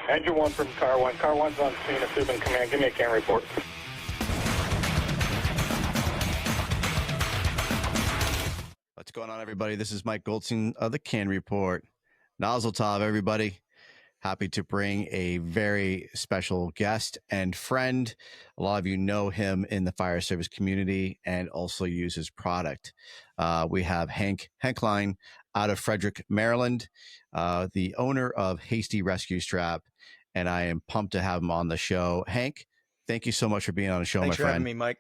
Engine 1 from Car 1. Car 1's on scene at Subin Command. Give me a C.A.N report. What's going on, everybody? This is Mike Goldstein of the C.A.N report. Nozzle Tov, everybody. Happy to bring a very special guest and friend. A lot of you know him in the fire service community and also use his product. We have Hank Henline out of Frederick, Maryland, the owner of Hasty Rescue Strap, and I am pumped to have him on the show. Hank, thank you so much for being on the show, Thanks my for friend. having me, Mike.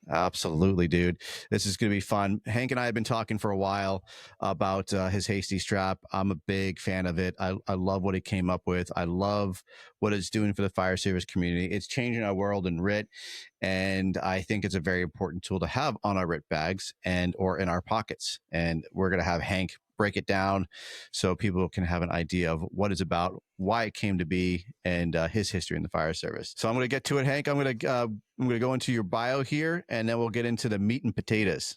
Absolutely, dude. This is going to be fun. Hank and I have been talking for a while about his Hasty Strap. I'm a big fan of it. I love what he came up with. I love what it's doing for the fire service community. It's changing our world in RIT, and I think it's a very important tool to have on our RIT bags and or in our pockets. And we're going to have Hank break it down so people can have an idea of what it's about, why it came to be, and his history in the fire service. So I'm going to get to it, Hank. I'm going to go into your bio here, and then we'll get into the meat and potatoes.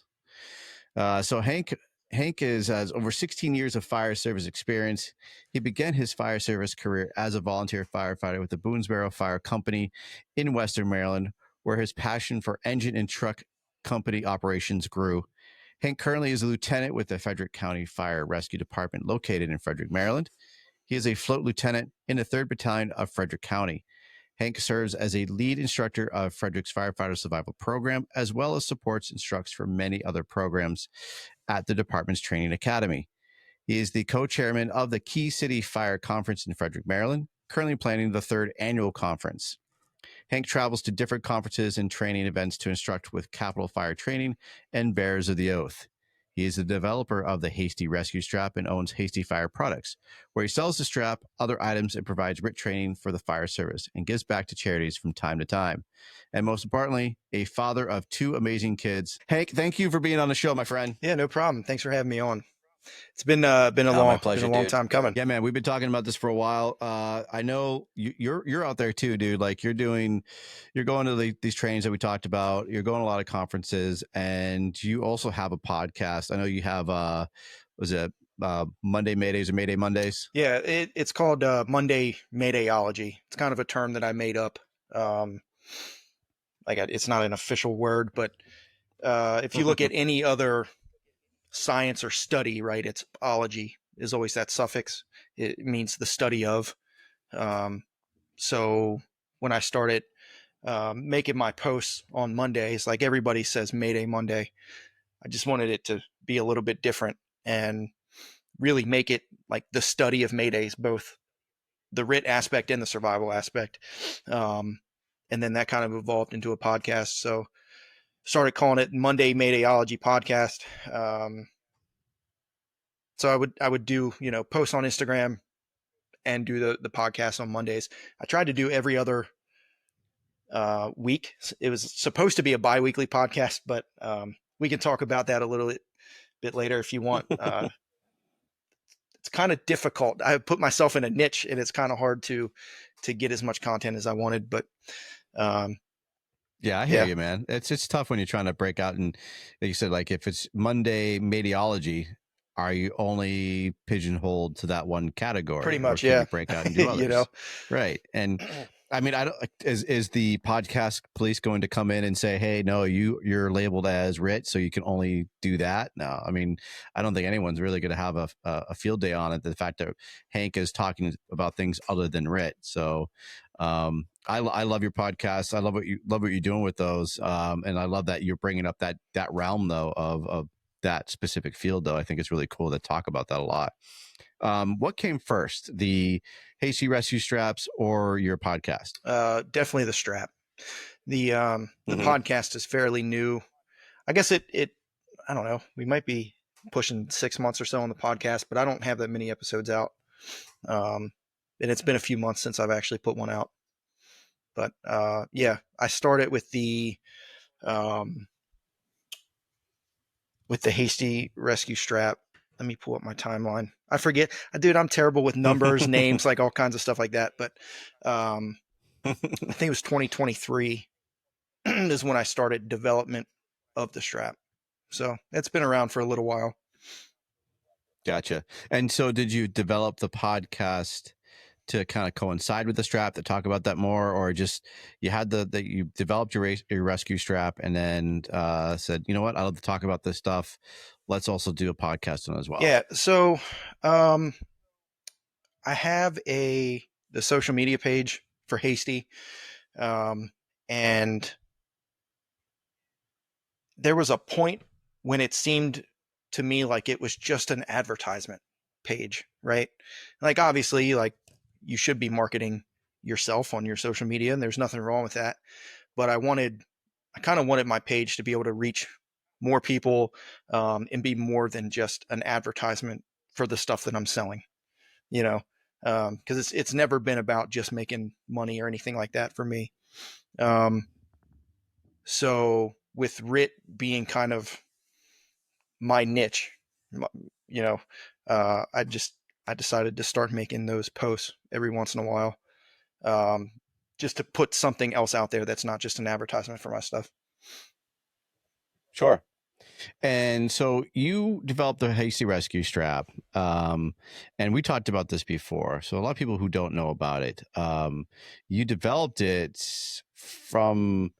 So Hank has over 16 years of fire service experience. He began his fire service career as a volunteer firefighter with the Boonesboro Fire Company in Western Maryland, where his passion for engine and truck company operations grew. Hank currently is a lieutenant with the Frederick County Fire Rescue Department located in Frederick, Maryland. He is a float lieutenant in the 3rd Battalion of Frederick County. Hank serves as a lead instructor of Frederick's Firefighter Survival Program, as well as supports instructs for many other programs at the department's training academy. He is the co-chairman of the Key City Fire Conference in Frederick, Maryland, currently planning the 3rd annual conference. Hank travels to different conferences and training events to instruct with Capital Fire Training and Bearers of the Oath. He is the developer of the Hasty Rescue Strap and owns Hasty Fire Products, where he sells the strap, other items, and provides RIT training for the fire service and gives back to charities from time to time. And most importantly, a father of 2 amazing kids. Hank, thank you for being on the show, my friend. Yeah, no problem. Thanks for having me on. It's been a long time coming. Yeah, man, we've been talking about this for a while. I know you're out there too, dude. Like you're going to these trainings that we talked about. You're going to a lot of conferences, and you also have a podcast. I know you have Monday Maydays or Mayday Mondays? Yeah, it's called Monday Maydayology. It's kind of a term that I made up. It's not an official word, but if you look at any other science or study, right, it's ology is always that suffix. It means the study of. So when I started making my posts on Mondays, like everybody says Mayday Monday, I just wanted it to be a little bit different and really make it like the study of Maydays, both the RIT aspect and the survival aspect. And then that kind of evolved into a podcast. So started calling it Monday Maydayology Podcast. So I would do, post on Instagram and do the podcast on Mondays. I tried to do every other week. It was supposed to be a bi-weekly podcast, but we can talk about that a little bit later if you want. It's kind of difficult. I put myself in a niche, and it's kind of hard to get as much content as I wanted, but yeah, I hear you, man. It's tough when you're trying to break out, and like you said, like if it's Monday Maydayology, are you only pigeonholed to that one category? Pretty much, or can you break out and do others? Right. And I mean, is the podcast police going to come in and say, hey, no, you're labeled as RIT, so you can only do that? No, I mean, I don't think anyone's really going to have a field day on it. The fact that Hank is talking about things other than RIT. So I love your podcast. I love what you're doing with those. And I love that you're bringing up that realm though of that specific field though. I think it's really cool to talk about that a lot. What came first, the Hasty Rescue Straps or your podcast? Definitely the strap. The podcast is fairly new. I guess it I don't know. We might be pushing 6 months or so on the podcast, but I don't have that many episodes out. And it's been a few months since I've actually put one out. But I started with the Hasty Rescue Strap. Let me pull up my timeline. I forget. Dude, I'm terrible with numbers, names, like all kinds of stuff like that. But I think it was 2023 is when I started development of the strap. So it's been around for a little while. Gotcha. And so did you develop the podcast to kind of coincide with the strap to talk about that more, or just you had you developed your rescue strap and then said, you know what, I'd love to talk about this stuff. Let's also do a podcast on it as well. Yeah. So I have the social media page for Hasty, and there was a point when it seemed to me like it was just an advertisement page, right? Like, obviously, like, you should be marketing yourself on your social media, and there's nothing wrong with that. But I kind of wanted my page to be able to reach more people, and be more than just an advertisement for the stuff that I'm selling, you know, because it's never been about just making money or anything like that for me. So with RIT being kind of my niche, you know, I decided to start making those posts every once in a while, just to put something else out there that's not just an advertisement for my stuff. Sure. And so you developed the Hasty Rescue Strap, and we talked about this before. So a lot of people who don't know about it, you developed it from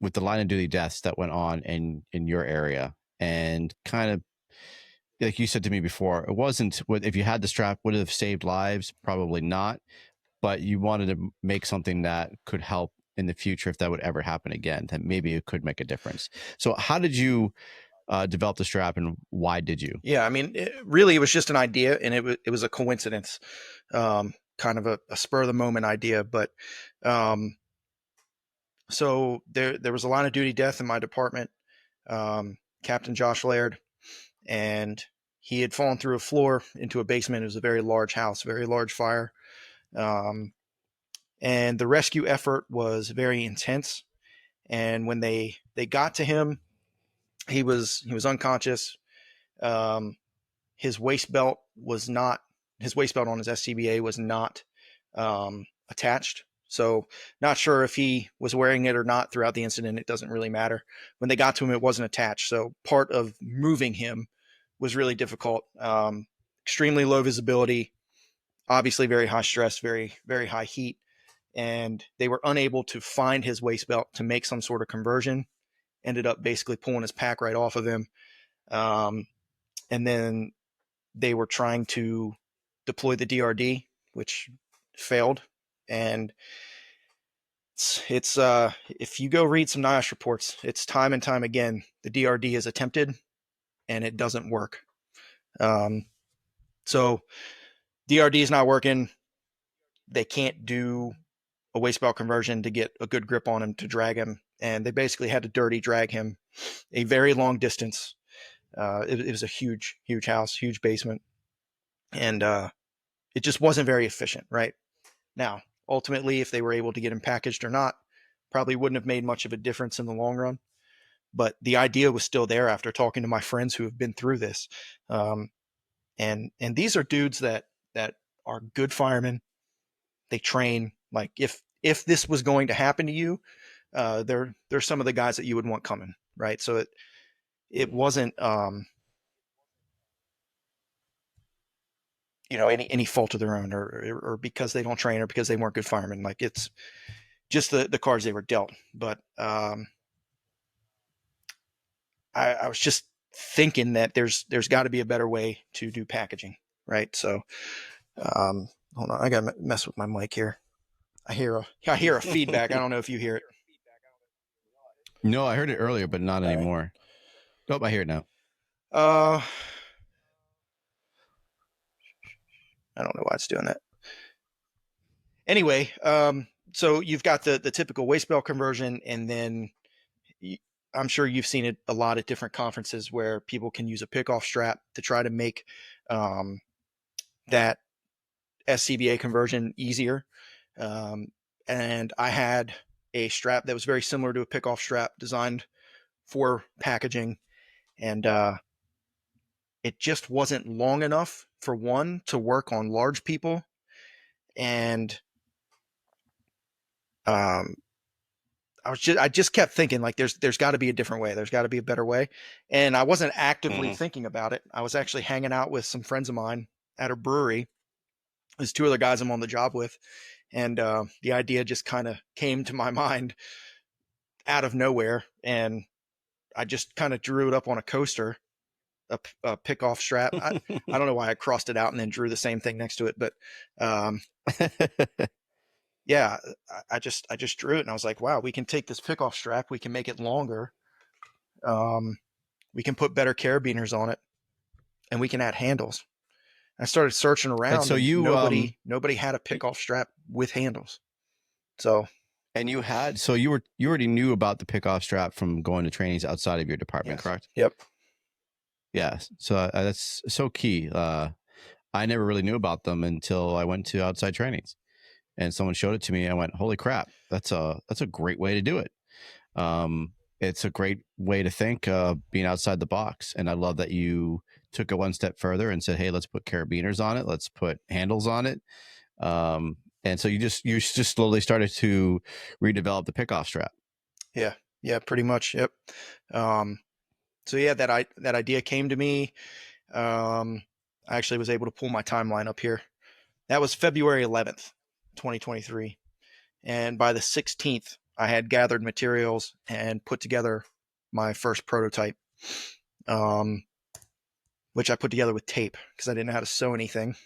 with the line of duty deaths that went on in your area, and kind of like you said to me before, it wasn't if you had the strap would it have saved lives, probably not, but you wanted to make something that could help in the future if that would ever happen again, that maybe it could make a difference. So how did you develop the strap, and why did you? Yeah, I mean, it was just an idea, and it was a coincidence, kind of a spur of the moment idea. But so there was a line of duty death in my department, Captain Josh Laird, and he had fallen through a floor into a basement. It was a very large house, very large fire, and the rescue effort was very intense. And when they got to him, he was unconscious. His waist belt on his SCBA was not attached. So not sure if he was wearing it or not throughout the incident. It doesn't really matter. When they got to him, it wasn't attached. So part of moving him was really difficult. Extremely low visibility, obviously very high stress, very, very high heat. And they were unable to find his waist belt to make some sort of conversion. Ended up basically pulling his pack right off of him. And then they were trying to deploy the DRD, which failed. And it's if you go read some NIOSH reports, it's time and time again, the DRD is attempted and it doesn't work. So DRD is not working. They can't do a waist belt conversion to get a good grip on him to drag him. And they basically had to dirty drag him a very long distance. It was a huge, huge house, huge basement. And it just wasn't very efficient, right? Now, ultimately, if they were able to get him packaged or not, probably wouldn't have made much of a difference in the long run. But the idea was still there after talking to my friends who have been through this. And these are dudes that are good firemen. They train. Like, if this was going to happen to you, they're some of the guys that you would want coming, right? So it wasn't any fault of their own, or because they don't train, or because they weren't good firemen. Like, it's just the cards they were dealt. But I was just thinking that there's got to be a better way to do packaging, right? So hold on, I gotta mess with my mic here. I hear a feedback. I don't know if you hear it. No, I heard it earlier, but not anymore. Oh, I hear it now. I don't know why it's doing that. Anyway, so you've got the typical waist belt conversion, and then I'm sure you've seen it a lot at different conferences where people can use a pick-off strap to try to make that SCBA conversion easier. And I had a strap that was very similar to a pick-off strap designed for packaging, and it just wasn't long enough for one to work on large people, and I just kept thinking, like, there's got to be a different way. There's got to be a better way. And I wasn't actively thinking about it. I was actually hanging out with some friends of mine at a brewery, There's two other guys I'm on the job with, and the idea just kind of came to my mind out of nowhere, and I just kind of drew it up on a coaster, a pick-off strap. I don't know why I crossed it out and then drew the same thing next to it, but yeah, I just drew it, and I was like, wow, we can take this pick-off strap, we can make it longer, we can put better carabiners on it, and we can add handles. I started searching around, and so and nobody had a pick-off strap with handles. So, and you already knew about the pick-off strap from going to trainings outside of your department, yes. correct? Yep. Yeah. So that's so key. I never really knew about them until I went to outside trainings, and someone showed it to me. I went, "Holy crap! That's a great way to do it." It's a great way to think, being outside the box. And I love that you took it one step further and said, "Hey, let's put carabiners on it. Let's put handles on it." And so you just slowly started to redevelop the pickoff strap. Yeah, pretty much. Yep. So yeah, that idea came to me. I actually was able to pull my timeline up here. That was February 11th, 2023. And by the 16th, I had gathered materials and put together my first prototype, which I put together with tape because I didn't know how to sew anything.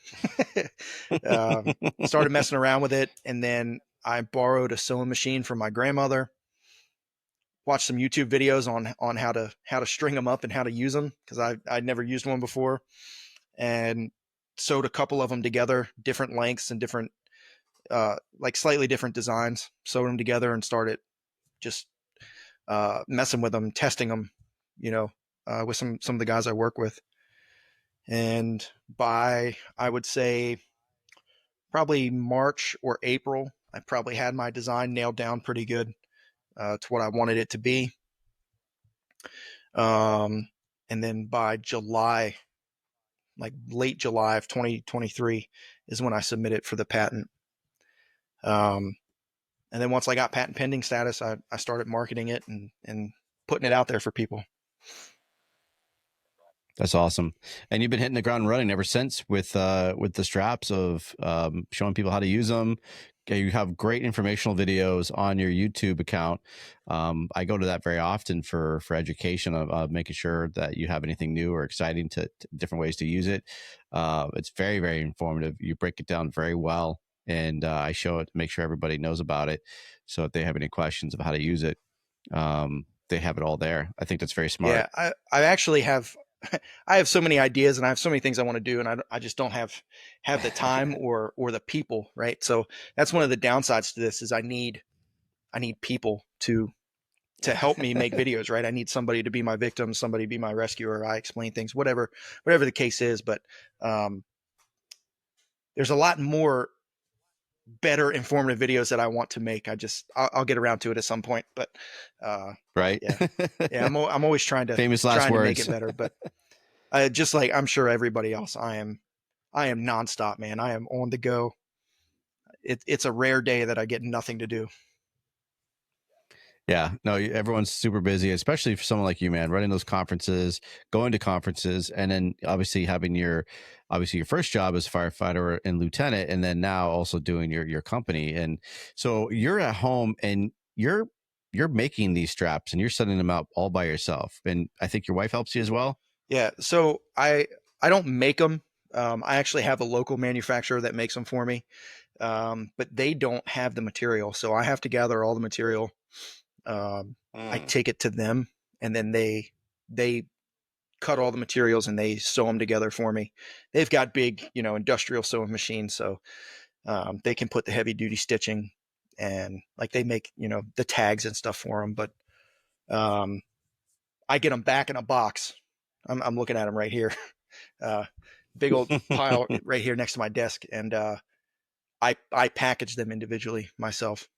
Started messing around with it, and then I borrowed a sewing machine from my grandmother. Watched some YouTube videos on how to string them up and how to use them because I'd never used one before, and sewed a couple of them together, different lengths and different like slightly different designs. Sewed them together and started just messing with them, testing them, with some of the guys I work with. And by, I would say, probably March or April, I probably had my design nailed down pretty good to what I wanted it to be. And then by July, like late July of 2023, is when I submitted for the patent. And then once I got patent pending status, I started marketing it and putting it out there for people. That's awesome. And you've been hitting the ground running ever since with the straps of showing people how to use them. You have great informational videos on your YouTube account. I go to that very often for education of making sure that you have anything new or exciting to different ways to use it. It's very, very informative. You break it down very well, and I show it to make sure everybody knows about it. So if they have any questions of how to use it, they have it all there. I think that's very smart. Yeah, I actually have. I have so many ideas and I have so many things I want to do, and I just don't have the time or the people, right? So that's one of the downsides to this is I need people to help me make videos, right? I need somebody to be my victim, somebody to be my rescuer. I explain things, whatever the case is. But there's a lot more better informative videos that I want to make. I'll get around to it at some point, but right. Yeah. I'm always trying to famous last words. To make it better, but just like I'm sure everybody else, I am nonstop, man. I am on the go. It's a rare day that I get nothing to do. Yeah, no, everyone's super busy, especially for someone like you, man, running those conferences, going to conferences, and then obviously having your first job as firefighter and lieutenant, and then now also doing your company. And so you're at home and you're making these straps and you're setting them out all by yourself. And I think your wife helps you as well. Yeah. So I don't make them. I actually have a local manufacturer that makes them for me. But they don't have the material. So I have to gather all the material. I take it to them, and then they cut all the materials and they sew them together for me. They've got big, industrial sewing machines. So, they can put the heavy duty stitching and like they make, the tags and stuff for them. But, I get them back in a box. I'm looking at them right here. Big old pile right here next to my desk. And, I package them individually myself.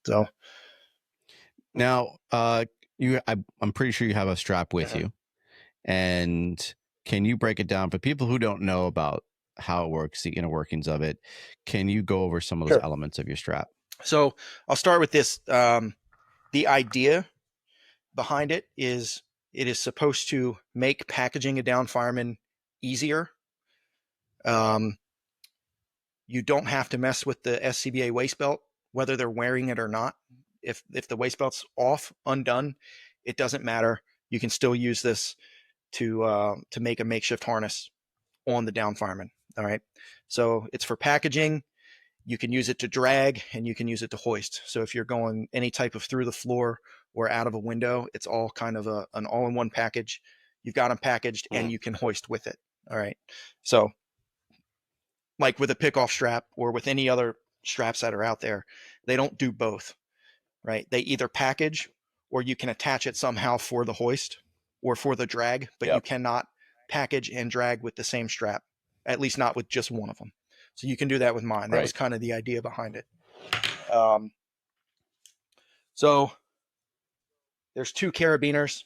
So now, I'm pretty sure you have a strap with you. And can you break it down for people who don't know about how it works, the inner workings of it? Can you go over some of those elements of your strap? So I'll start with this. The idea behind it is supposed to make packaging a down fireman easier. You don't have to mess with the SCBA waist belt, whether they're wearing it or not. If the waist belt's off, undone, it doesn't matter. You can still use this to make a makeshift harness on the down fireman. All right. So it's for packaging. You can use it to drag and you can use it to hoist. So if you're going any type of through the floor or out of a window, it's all kind of an all-in-one package. You've got them packaged and you can hoist with it. All right. So like with a pick-off strap or with any other straps that are out there, they don't do both, right? They either package or you can attach it somehow for the hoist or for the drag, but you cannot package and drag with the same strap, at least not with just one of them. So you can do that with mine. That was kind of the idea behind it. So there's 2 carabiners.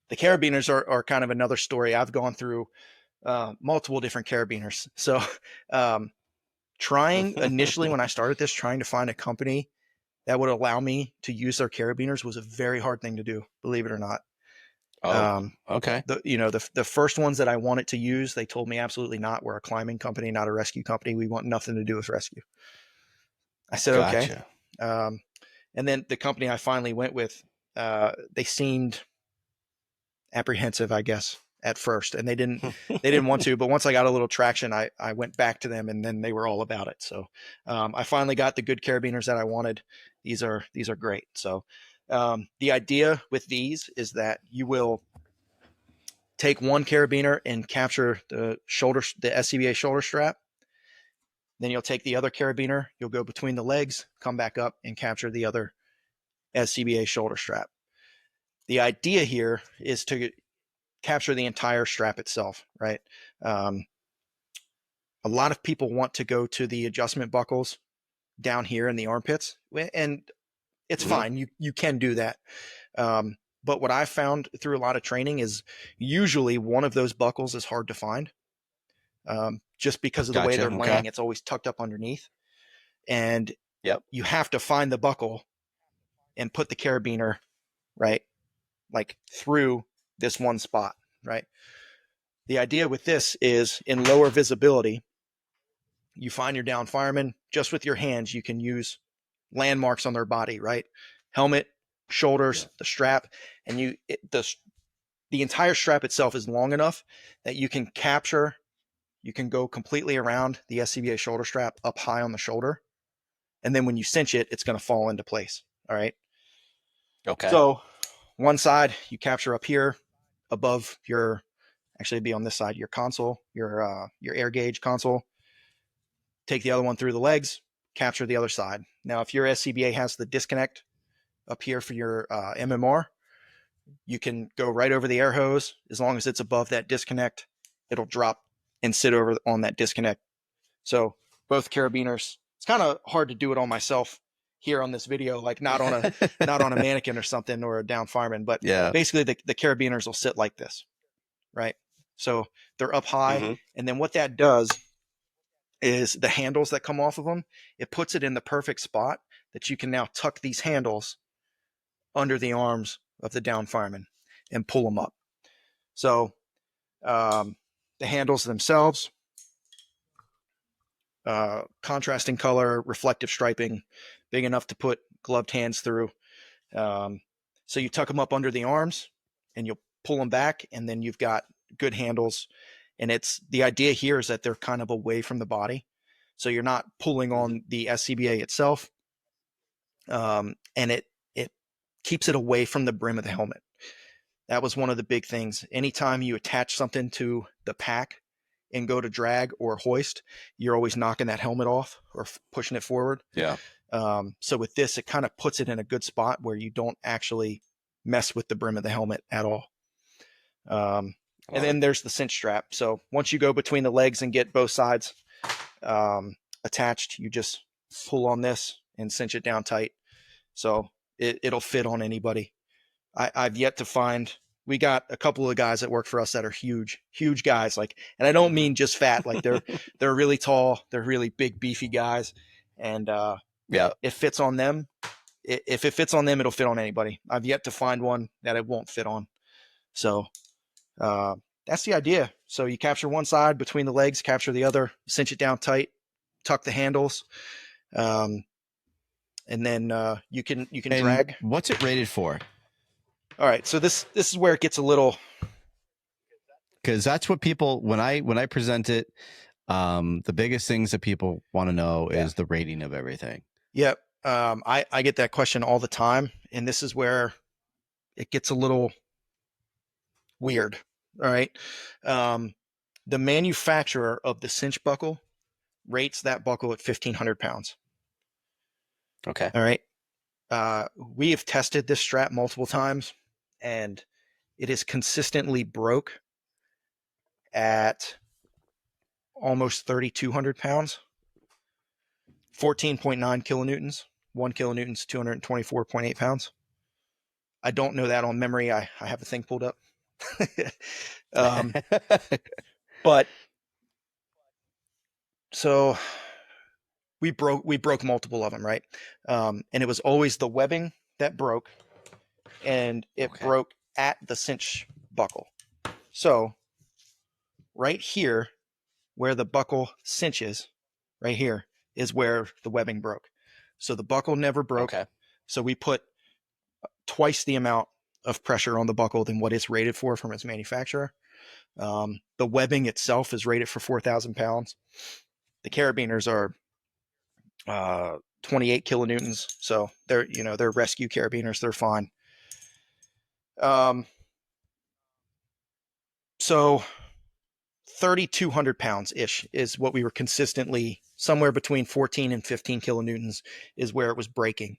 The carabiners are kind of another story. I've gone through multiple different carabiners. So trying initially when I started this, trying to find a company that would allow me to use their carabiners was a very hard thing to do, believe it or not. Okay. The first ones that I wanted to use, they told me absolutely not. We're a climbing company, not a rescue company. We want nothing to do with rescue. I said, okay. And then the company I finally went with, they seemed apprehensive, I guess, at first, and they didn't want to, but once I got a little traction, I went back to them and then they were all about it. So, I finally got the good carabiners that I wanted. These are great. So, the idea with these is that you will take one carabiner and capture the SCBA shoulder strap. Then you'll take the other carabiner, you'll go between the legs, come back up and capture the other SCBA shoulder strap. The idea here is to capture the entire strap itself, right? A lot of people want to go to the adjustment buckles down here in the armpits, and it's fine. You can do that. But what I found through a lot of training is usually one of those buckles is hard to find. Just because of the way they're laying, it's always tucked up underneath. And you have to find the buckle and put the carabiner, right, like through this one spot, right? The idea with this is in lower visibility, you find your down fireman just with your hands. You can use landmarks on their body, right? Helmet, shoulders, the strap, and the entire strap itself is long enough that you can capture. You can go completely around the SCBA shoulder strap up high on the shoulder. And then when you cinch it, it's going to fall into place. All right. Okay. So one side you capture up here above actually it'd be on this side, your console, your air gauge console. Take the other one through the legs, capture the other side. Now, if your SCBA has the disconnect up here for your MMR, you can go right over the air hose. As long as it's above that disconnect, it'll drop and sit over on that disconnect. So both carabiners, it's kind of hard to do it on myself here on this video, like not on a mannequin or something or a down fireman, but basically the carabiners will sit like this, right? So they're up high. And then what that does is the handles that come off of them, it puts it in the perfect spot that you can now tuck these handles under the arms of the down fireman and pull them up. So the handles themselves, contrasting color, reflective striping, big enough to put gloved hands through. So you tuck them up under the arms and you'll pull them back, and then you've got good handles. And the idea here is that they're kind of away from the body. So you're not pulling on the SCBA itself. And it keeps it away from the brim of the helmet. That was one of the big things. Anytime you attach something to the pack and go to drag or hoist, you're always knocking that helmet off or pushing it forward. Yeah. So with this, it kind of puts it in a good spot where you don't actually mess with the brim of the helmet at all. And then there's the cinch strap. So once you go between the legs and get both sides attached, you just pull on this and cinch it down tight. So it'll fit on anybody. I've yet to find, we got a couple of guys that work for us that are huge guys. Like, and I don't mean just fat, like they're really tall. They're really big, beefy guys. And it fits on them. If it fits on them, it'll fit on anybody. I've yet to find one that it won't fit on. So that's the idea. So you capture one side between the legs, capture the other, cinch it down tight, tuck the handles, and then you can And drag. what's it rated for? All right, so this is where it gets a little, because that's what people, when I present it, the biggest things that people want to know is the rating of everything. Yep. I get that question all the time, and this is where it gets a little weird. All right. The manufacturer of the cinch buckle rates that buckle at 1,500 pounds. Okay. All right. We have tested this strap multiple times, and it is consistently broke at almost 3,200 pounds, 14.9 kilonewtons, 1 kilonewton's 224.8 pounds. I don't know that on memory. I have the thing pulled up. But so we broke multiple of them, right? And it was always the webbing that broke, and it broke at the cinch buckle. So right here, where the buckle cinches, right here is where the webbing broke. So the buckle never broke. Okay. So we put twice the amount of pressure on the buckle than what it's rated for from its manufacturer. The webbing itself is rated for 4,000 pounds. The carabiners are 28 kilonewtons, so they're rescue carabiners. They're fine. So 3,200 pounds ish is what we were consistently, somewhere between 14 and 15 kilonewtons is where it was breaking,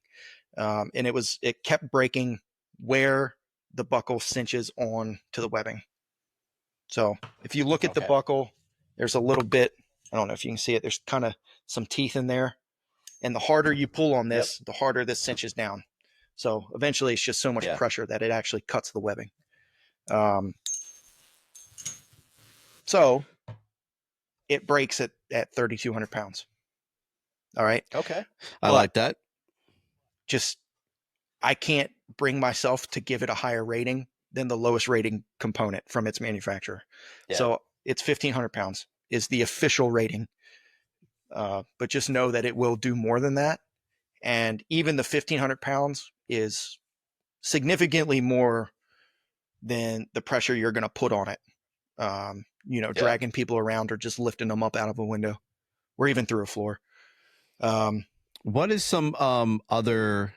and it kept breaking where the buckle cinches on to the webbing. So if you look at the buckle, there's a little bit, I don't know if you can see it, there's kind of some teeth in there. And the harder you pull on this, the harder this cinches down. So eventually it's just so much pressure that it actually cuts the webbing. So it breaks at 3,200 pounds. All right. Okay. I like that. Just, I can't bring myself to give it a higher rating than the lowest rating component from its manufacturer. Yeah. So it's 1,500 pounds is the official rating. But just know that it will do more than that. And even the 1,500 pounds is significantly more than the pressure you're going to put on it. Dragging people around or just lifting them up out of a window or even through a floor. What is some other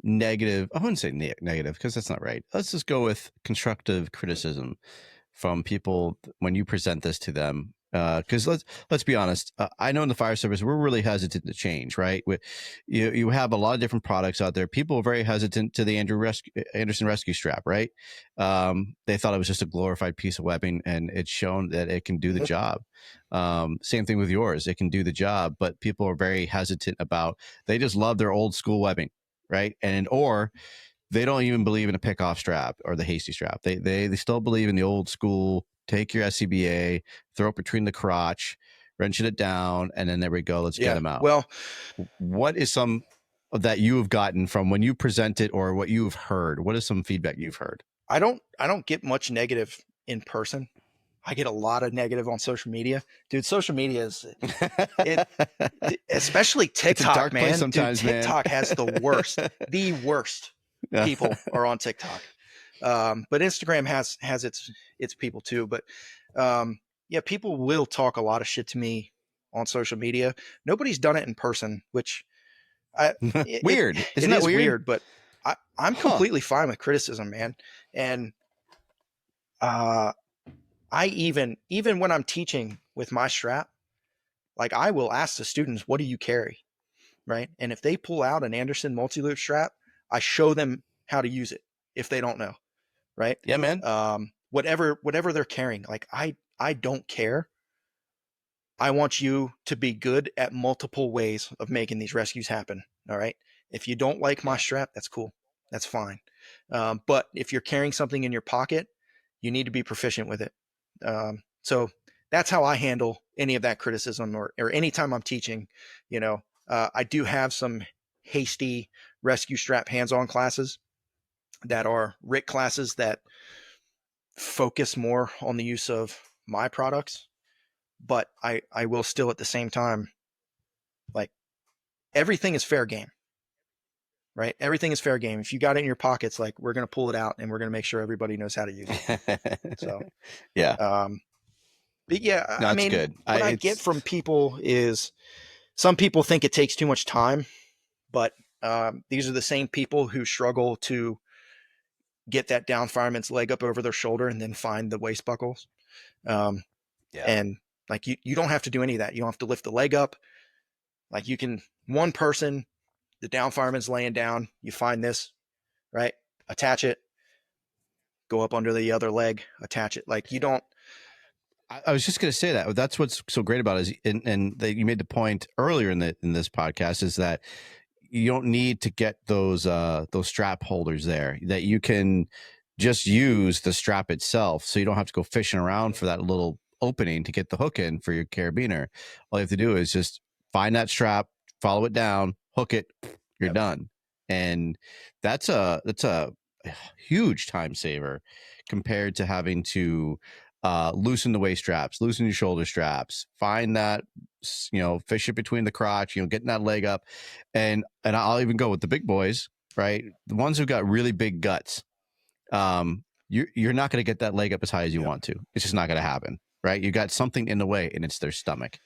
negative, I wouldn't say negative because that's not right. Let's just go with constructive criticism from people when you present this to them. Because let's be honest, I know in the fire service we're really hesitant to change, right? You have a lot of different products out there. People are very hesitant to the Anderson Rescue Strap, right? They thought it was just a glorified piece of webbing, and it's shown that it can do the job. Same thing with yours; it can do the job, but people are very hesitant about. They just love their old school webbing, right? Or they don't even believe in a pick-off strap or the Hasty strap. They still believe in the old school. Take your SCBA, throw it between the crotch, wrenching it down, and then there we go. Let's get them out. Well, what is some of that you have gotten from when you present it or what you've heard? What is some feedback you've heard? I don't get much negative in person. I get a lot of negative on social media. Dude, social media is, especially TikTok, man. Sometimes, dude, TikTok has the worst people are on TikTok. But Instagram has its people too. But people will talk a lot of shit to me on social media. Nobody's done it in person, which weird. Isn't that weird? But I'm completely fine with criticism, man. And I even when I'm teaching with my strap, like I will ask the students, what do you carry? Right. And if they pull out an Anderson multi-loop strap, I show them how to use it if they don't know. Right. Yeah, man. Whatever they're carrying, like I don't care. I want you to be good at multiple ways of making these rescues happen. All right. If you don't like my strap, that's cool. That's fine. But if you're carrying something in your pocket, you need to be proficient with it. So that's how I handle any of that criticism or anytime I'm teaching, I do have some Hasty Rescue Strap hands-on classes that are RIC classes that focus more on the use of my products, but I will still at the same time, like, everything is fair game, right? Everything is fair game. If you got it in your pockets, like, we're going to pull it out and we're going to make sure everybody knows how to use it. So, yeah, but yeah, no, I that's mean, good. what I get from people is some people think it takes too much time, but these are the same people who struggle to get that down fireman's leg up over their shoulder and then find the waist buckles. And like, you don't have to do any of that. You don't have to lift the leg up. Like, you can, one person, the down fireman's laying down, you find this, right? Attach it, go up under the other leg, attach it. Like, you don't. I was just going to say that. That's what's so great about it is, and you made the point earlier in this podcast, is that you don't need to get those strap holders there, that you can just use the strap itself. So you don't have to go fishing around for that little opening to get the hook in for your carabiner. All you have to do is just find that strap, follow it down, hook it, you're done. And that's a huge time saver compared to having to loosen the waist straps, loosen your shoulder straps, find that, fish it between the crotch, getting that leg up. And I'll even go with the big boys, right? The ones who've got really big guts. You're not going to get that leg up as high as you want to. It's just not going to happen, right? You got something in the way, and it's their stomach.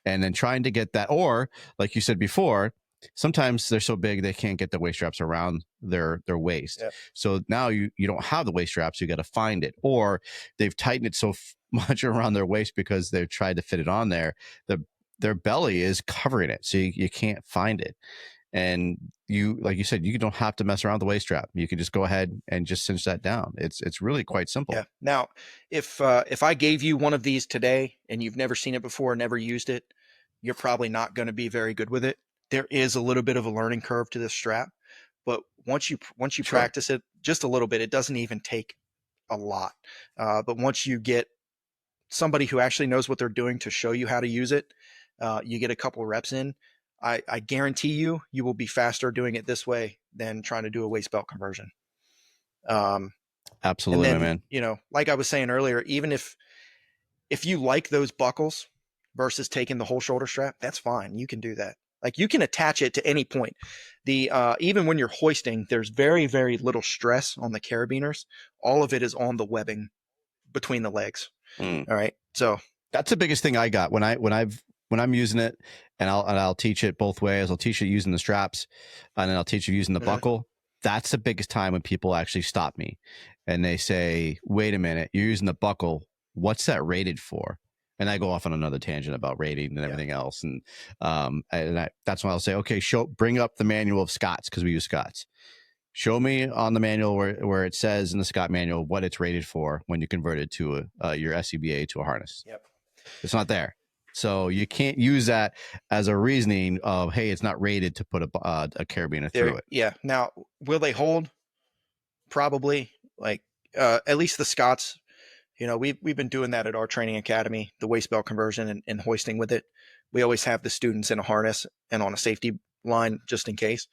And then trying to get that, or like you said before, sometimes they're so big they can't get the waist straps around their waist. So now you don't have the waist straps, you got to find it, or they've tightened it so much around their waist because they've tried to fit it on there, their belly is covering it, so you can't find it. And like you said, you don't have to mess around with the waist strap. You can just go ahead and just cinch that down. It's really quite simple. Yeah. Now, if I gave you one of these today and you've never seen it before, never used it, you're probably not going to be very good with it. There is a little bit of a learning curve to this strap, but once you practice it just a little bit, it doesn't even take a lot. But once you get somebody who actually knows what they're doing to show you how to use it, you get a couple of reps in, I guarantee you will be faster doing it this way than trying to do a waist belt conversion. Absolutely, and then, man. Like I was saying earlier, even if you like those buckles versus taking the whole shoulder strap, that's fine. You can do that. Like, you can attach it to any point. Even when you're hoisting, there's very, very little stress on the carabiners. All of it is on the webbing between the legs. All right. So that's the biggest thing I got when I'm using it, and I'll teach it both ways. I'll teach it using the straps, and then I'll teach you using the buckle. That's the biggest time when people actually stop me and they say, wait a minute, you're using the buckle. What's that rated for? And I go off on another tangent about rating and everything else. And that's when I'll say, okay, bring up the manual of Scott's, because we use Scott's. Show me on the manual where it says in the Scott manual what it's rated for when you convert it to your SCBA to a harness. It's not there. So you can't use that as a reasoning of, hey, it's not rated to put a carabiner through it. Yeah. Now, will they hold? Probably. Like, at least the Scots, we've been doing that at our training academy, the waist belt conversion and hoisting with it. We always have the students in a harness and on a safety line just in case.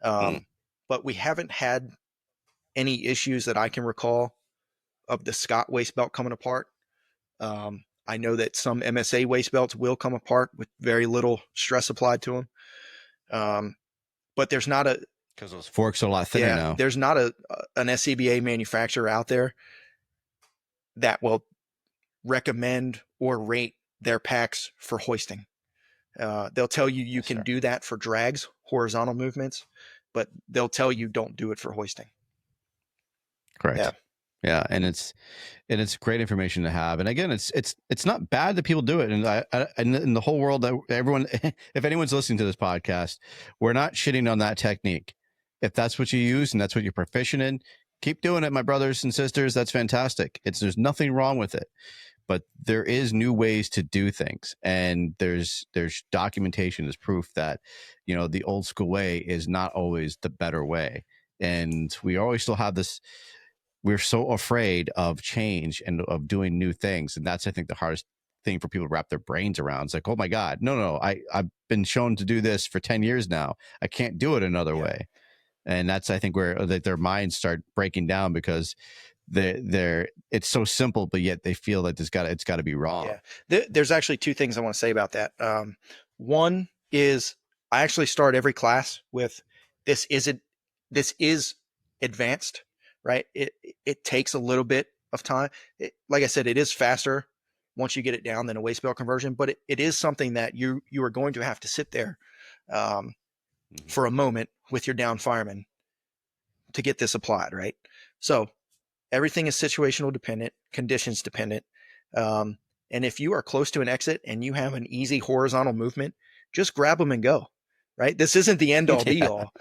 But we haven't had any issues that I can recall of the Scott waist belt coming apart. I know that some MSA waist belts will come apart with very little stress applied to them. But there's not because those forks are a lot thinner now. There's not an SCBA manufacturer out there that will recommend or rate their packs for hoisting. They'll tell you can do that for drags, horizontal movements, but they'll tell you don't do it for hoisting. Correct. Yeah. And it's great information to have. And again, it's not bad that people do it. And and in the whole world, that everyone, if anyone's listening to this podcast, we're not shitting on that technique. If that's what you use and that's what you're proficient in, keep doing it, my brothers and sisters. That's fantastic. There's nothing wrong with it, but there is new ways to do things. And there's documentation as proof that, the old school way is not always the better way. And we always still have this, we're so afraid of change and of doing new things. And that's, I think, the hardest thing for people to wrap their brains around. It's like, oh my God, no, I've been shown to do this for 10 years now. I can't do it another way. And that's, I think, where their minds start breaking down, because it's so simple, but yet they feel that it's got to be wrong. Yeah. There's actually two things I want to say about that. One is I actually start every class with this is advanced, right? It takes a little bit of time. Like I said, it is faster once you get it down than a waste belt conversion, but it is something that you are going to have to sit there for a moment with your down fireman to get this applied, right? So everything is situational dependent, conditions dependent. And if you are close to an exit and you have an easy horizontal movement, just grab them and go, right? This isn't the end all be all.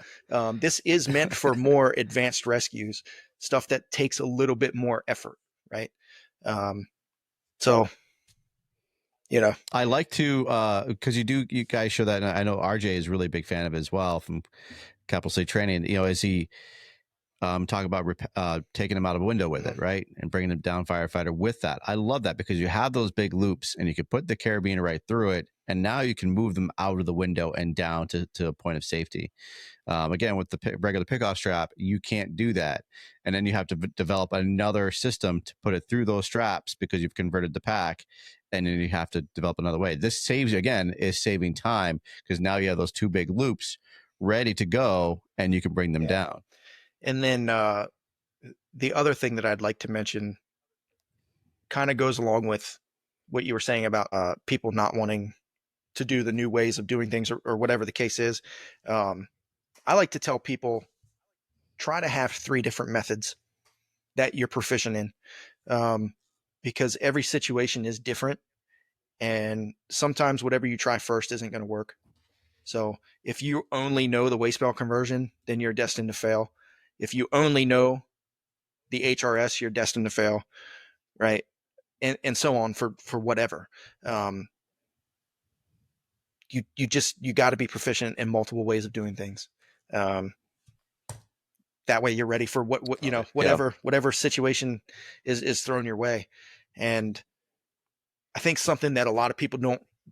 This is meant for more advanced rescues, stuff that takes a little bit more effort, right? So, you know, I like to, cause you guys show that. And I know RJ is really a big fan of it as well from Capital City Training, you know, as he, talk about taking them out of a window with it, right, and bringing them down Firefighter with that. I love that because you have those big loops and you can put the carabiner right through it, and now you can move them out of the window and down to a point of safety. Again, with the regular pickoff strap, you can't do that, and then you have to develop another system to put it through those straps because you've converted the pack, and then you have to develop another way. This saves you, again, is saving time because now you have those two big loops ready to go, and you can bring them down. And then the other thing that I'd like to mention kind of goes along with what you were saying about people not wanting to do the new ways of doing things or whatever the case is. I like to tell people, try to have 3 different methods that you're proficient in, because every situation is different. And sometimes whatever you try first isn't going to work. So if you only know the waste belt conversion, then you're destined to fail. If you only know the HRS, you're destined to fail, right? And so on for whatever. You got to be proficient in multiple ways of doing things. That way you're ready for what you know, whatever situation is thrown your way. And I think something that a lot of people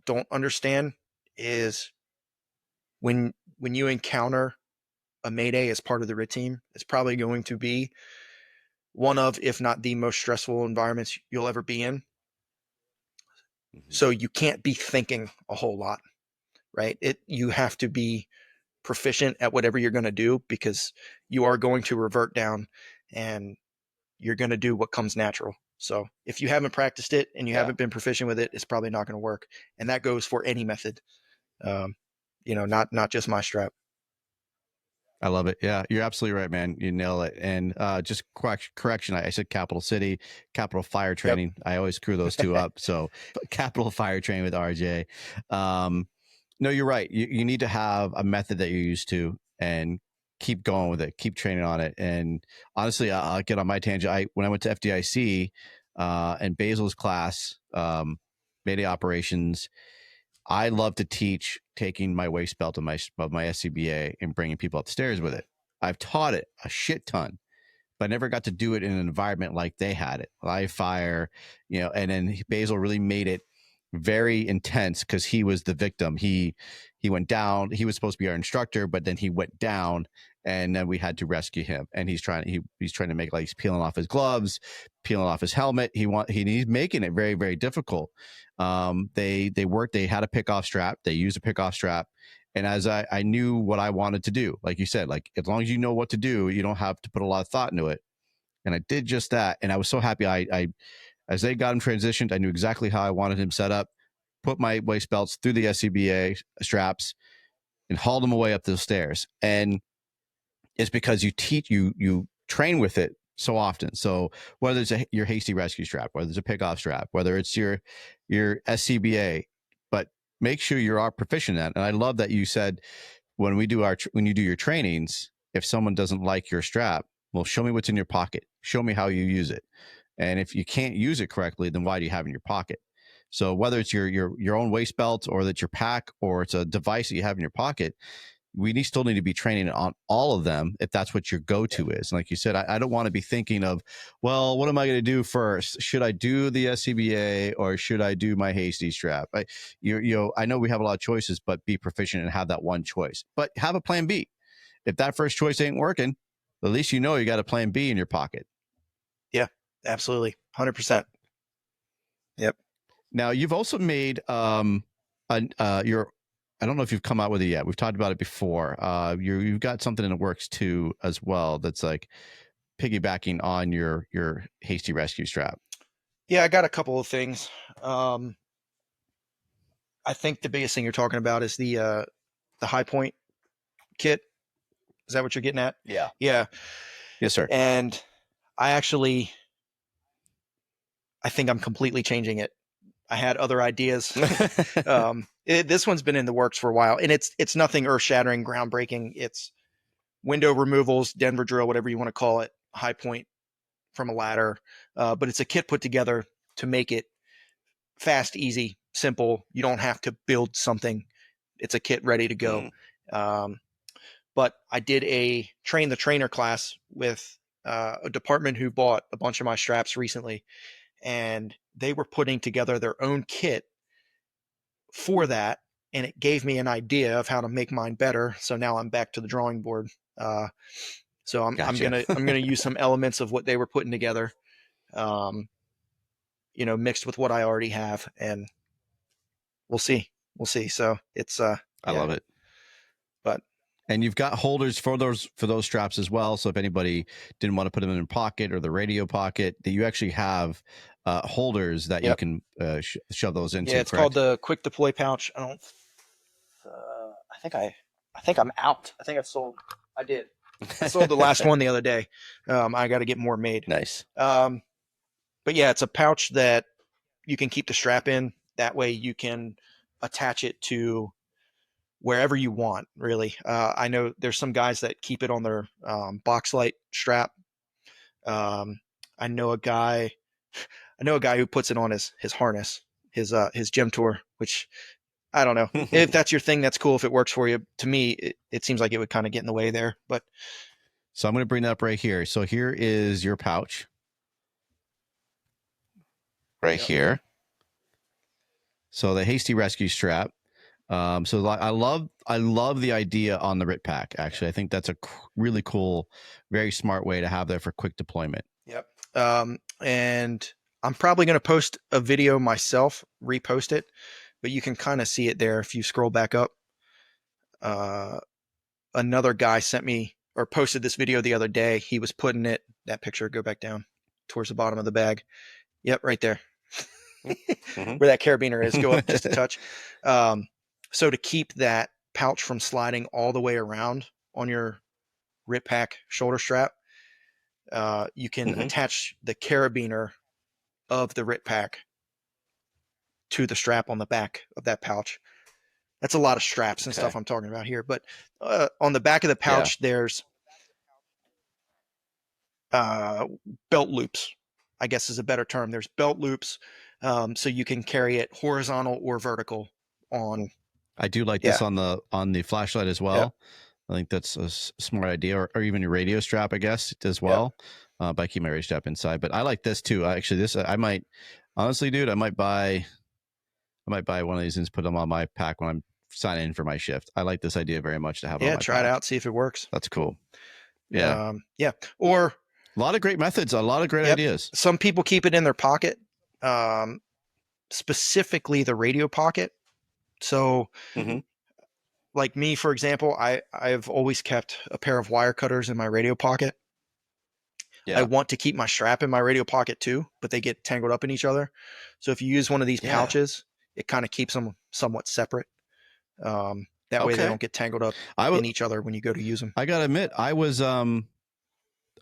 don't understand is when you encounter a Mayday as part of the RIT team, it's probably going to be one of, if not the most stressful environments you'll ever be in. So you can't be thinking a whole lot, right? You have to be proficient at whatever you're going to do, because you are going to revert down and you're going to do what comes natural. So if you haven't practiced it and you haven't been proficient with it, it's probably not going to work. And that goes for any method, not just my strap. I love it. Yeah, you're absolutely right, man. You nail it. And just correction, I said Capital City, Capital Fire Training. Yep. I always screw those two up. So Capital Fire Training with RJ. No, you're right. You need to have a method that you're used to and keep going with it. Keep training on it. And honestly, I'll get on my tangent. When I went to FDIC and Basil's class, Mayday operations, I love to teach taking my waist belt of my SCBA and bringing people up the stairs with it. I've taught it a shit ton, but I never got to do it in an environment like they had it. Live fire, and then Basil really made it very intense because he was the victim. He went down. He was supposed to be our instructor, but then he went down, and then we had to rescue him. And he's trying to make, like, he's peeling off his gloves, peeling off his helmet. He's making it very, very difficult. They had a pickoff strap. They used a pickoff strap. And as I knew what I wanted to do, like you said, like, as long as you know what to do, you don't have to put a lot of thought into it. And I did just that. And I was so happy. I as they got him transitioned, I knew exactly how I wanted him set up, put my waist belts through the SCBA straps, and hauled him away up those stairs. And it's because you train with it so often. So whether it's your Hasty Rescue Strap, whether it's a pickoff strap, whether it's your SCBA, but make sure you are proficient at it. And I love that you said when you do your trainings, if someone doesn't like your strap, well, show me what's in your pocket. Show me how you use it. And if you can't use it correctly, then why do you have it in your pocket? So whether it's your own waist belt, or that's your pack, or it's a device that you have in your pocket, we still need to be training on all of them if that's what your go-to is. And like you said, I don't want to be thinking of, well, what am I going to do first? Should I do the SCBA or should I do my Hasty strap? I know we have a lot of choices, but be proficient and have that one choice. But have a plan B. If that first choice ain't working, at least you know you got a plan B in your pocket. Yeah, absolutely. 100%. Yep. Now you've also made your I don't know if you've come out with it yet. We've talked about it before. You've got something in the works too as well that's like piggybacking on your Hasty Rescue Strap. Yeah, I got a couple of things. I think the biggest thing you're talking about is the high point kit. Is that what you're getting at? Yeah. Yeah. Yes, sir. And I think I'm completely changing it. I had other ideas. This one's been in the works for a while, and it's nothing earth shattering, groundbreaking. It's window removals, Denver drill, whatever you want to call it, high point from a ladder. But it's a kit put together to make it fast, easy, simple. You don't have to build something. It's a kit ready to go. But I did a train the trainer class with a department who bought a bunch of my straps recently, and they were putting together their own kit for that, and it gave me an idea of how to make mine better. So now I'm back to the drawing board. So I'm gonna use some elements of what they were putting together, mixed with what I already have, and we'll see. So it's I love it. But and you've got holders for those straps as well. So if anybody didn't want to put them in their pocket or the radio pocket, that you actually have holders that you can shove those into. Yeah, it's called the quick deploy pouch. I think I'm out. I think I did. I sold the last one the other day. I got to get more made. Nice. But yeah, it's a pouch that you can keep the strap in. That way you can attach it to wherever you want, really. I know there's some guys that keep it on their box light strap. I know a guy who puts it on his harness, his gym tour, which I don't know. If that's your thing, that's cool. If it works for you. To me, it seems like it would kind of get in the way there. But so I'm going to bring that up right here. So here is your pouch. Right here. So the Hasty Rescue Strap. So I love the idea on the RIT pack. Actually, I think that's a really cool, very smart way to have that for quick deployment. Yep. And I'm probably going to post a video myself, repost it, but you can kind of see it there if you scroll back up. Another guy sent me or posted this video the other day. He was putting it, that picture, go back down towards the bottom of the bag. Yep, right there. Where that carabiner is, go up just a touch. So to keep that pouch from sliding all the way around on your RIT pack shoulder strap, you can attach the carabiner of the RIT pack to the strap on the back of that pouch. That's a lot of straps and stuff I'm talking about here. But on the back of the pouch, there's belt loops, I guess is a better term. There's belt loops, so you can carry it horizontal or vertical on. I do like this on the flashlight as well. I think that's a smart idea, or even your radio strap, I guess, as well. But I keep my radio strap inside. But I like this too. Actually, this I might honestly, dude, I might buy one of these and put them on my pack when I'm signing in for my shift. I like this idea very much to have. Yeah, try it out, see if it works. That's cool. Yeah, Or a lot of great methods, a lot of great ideas. Some people keep it in their pocket, specifically the radio pocket. So, like me, for example, I've always kept a pair of wire cutters in my radio pocket. I want to keep my strap in my radio pocket too, but they get tangled up in each other. So if you use one of these pouches, it kind of keeps them somewhat separate. That way they don't get tangled up in each other when you go to use them. I gotta admit, I was a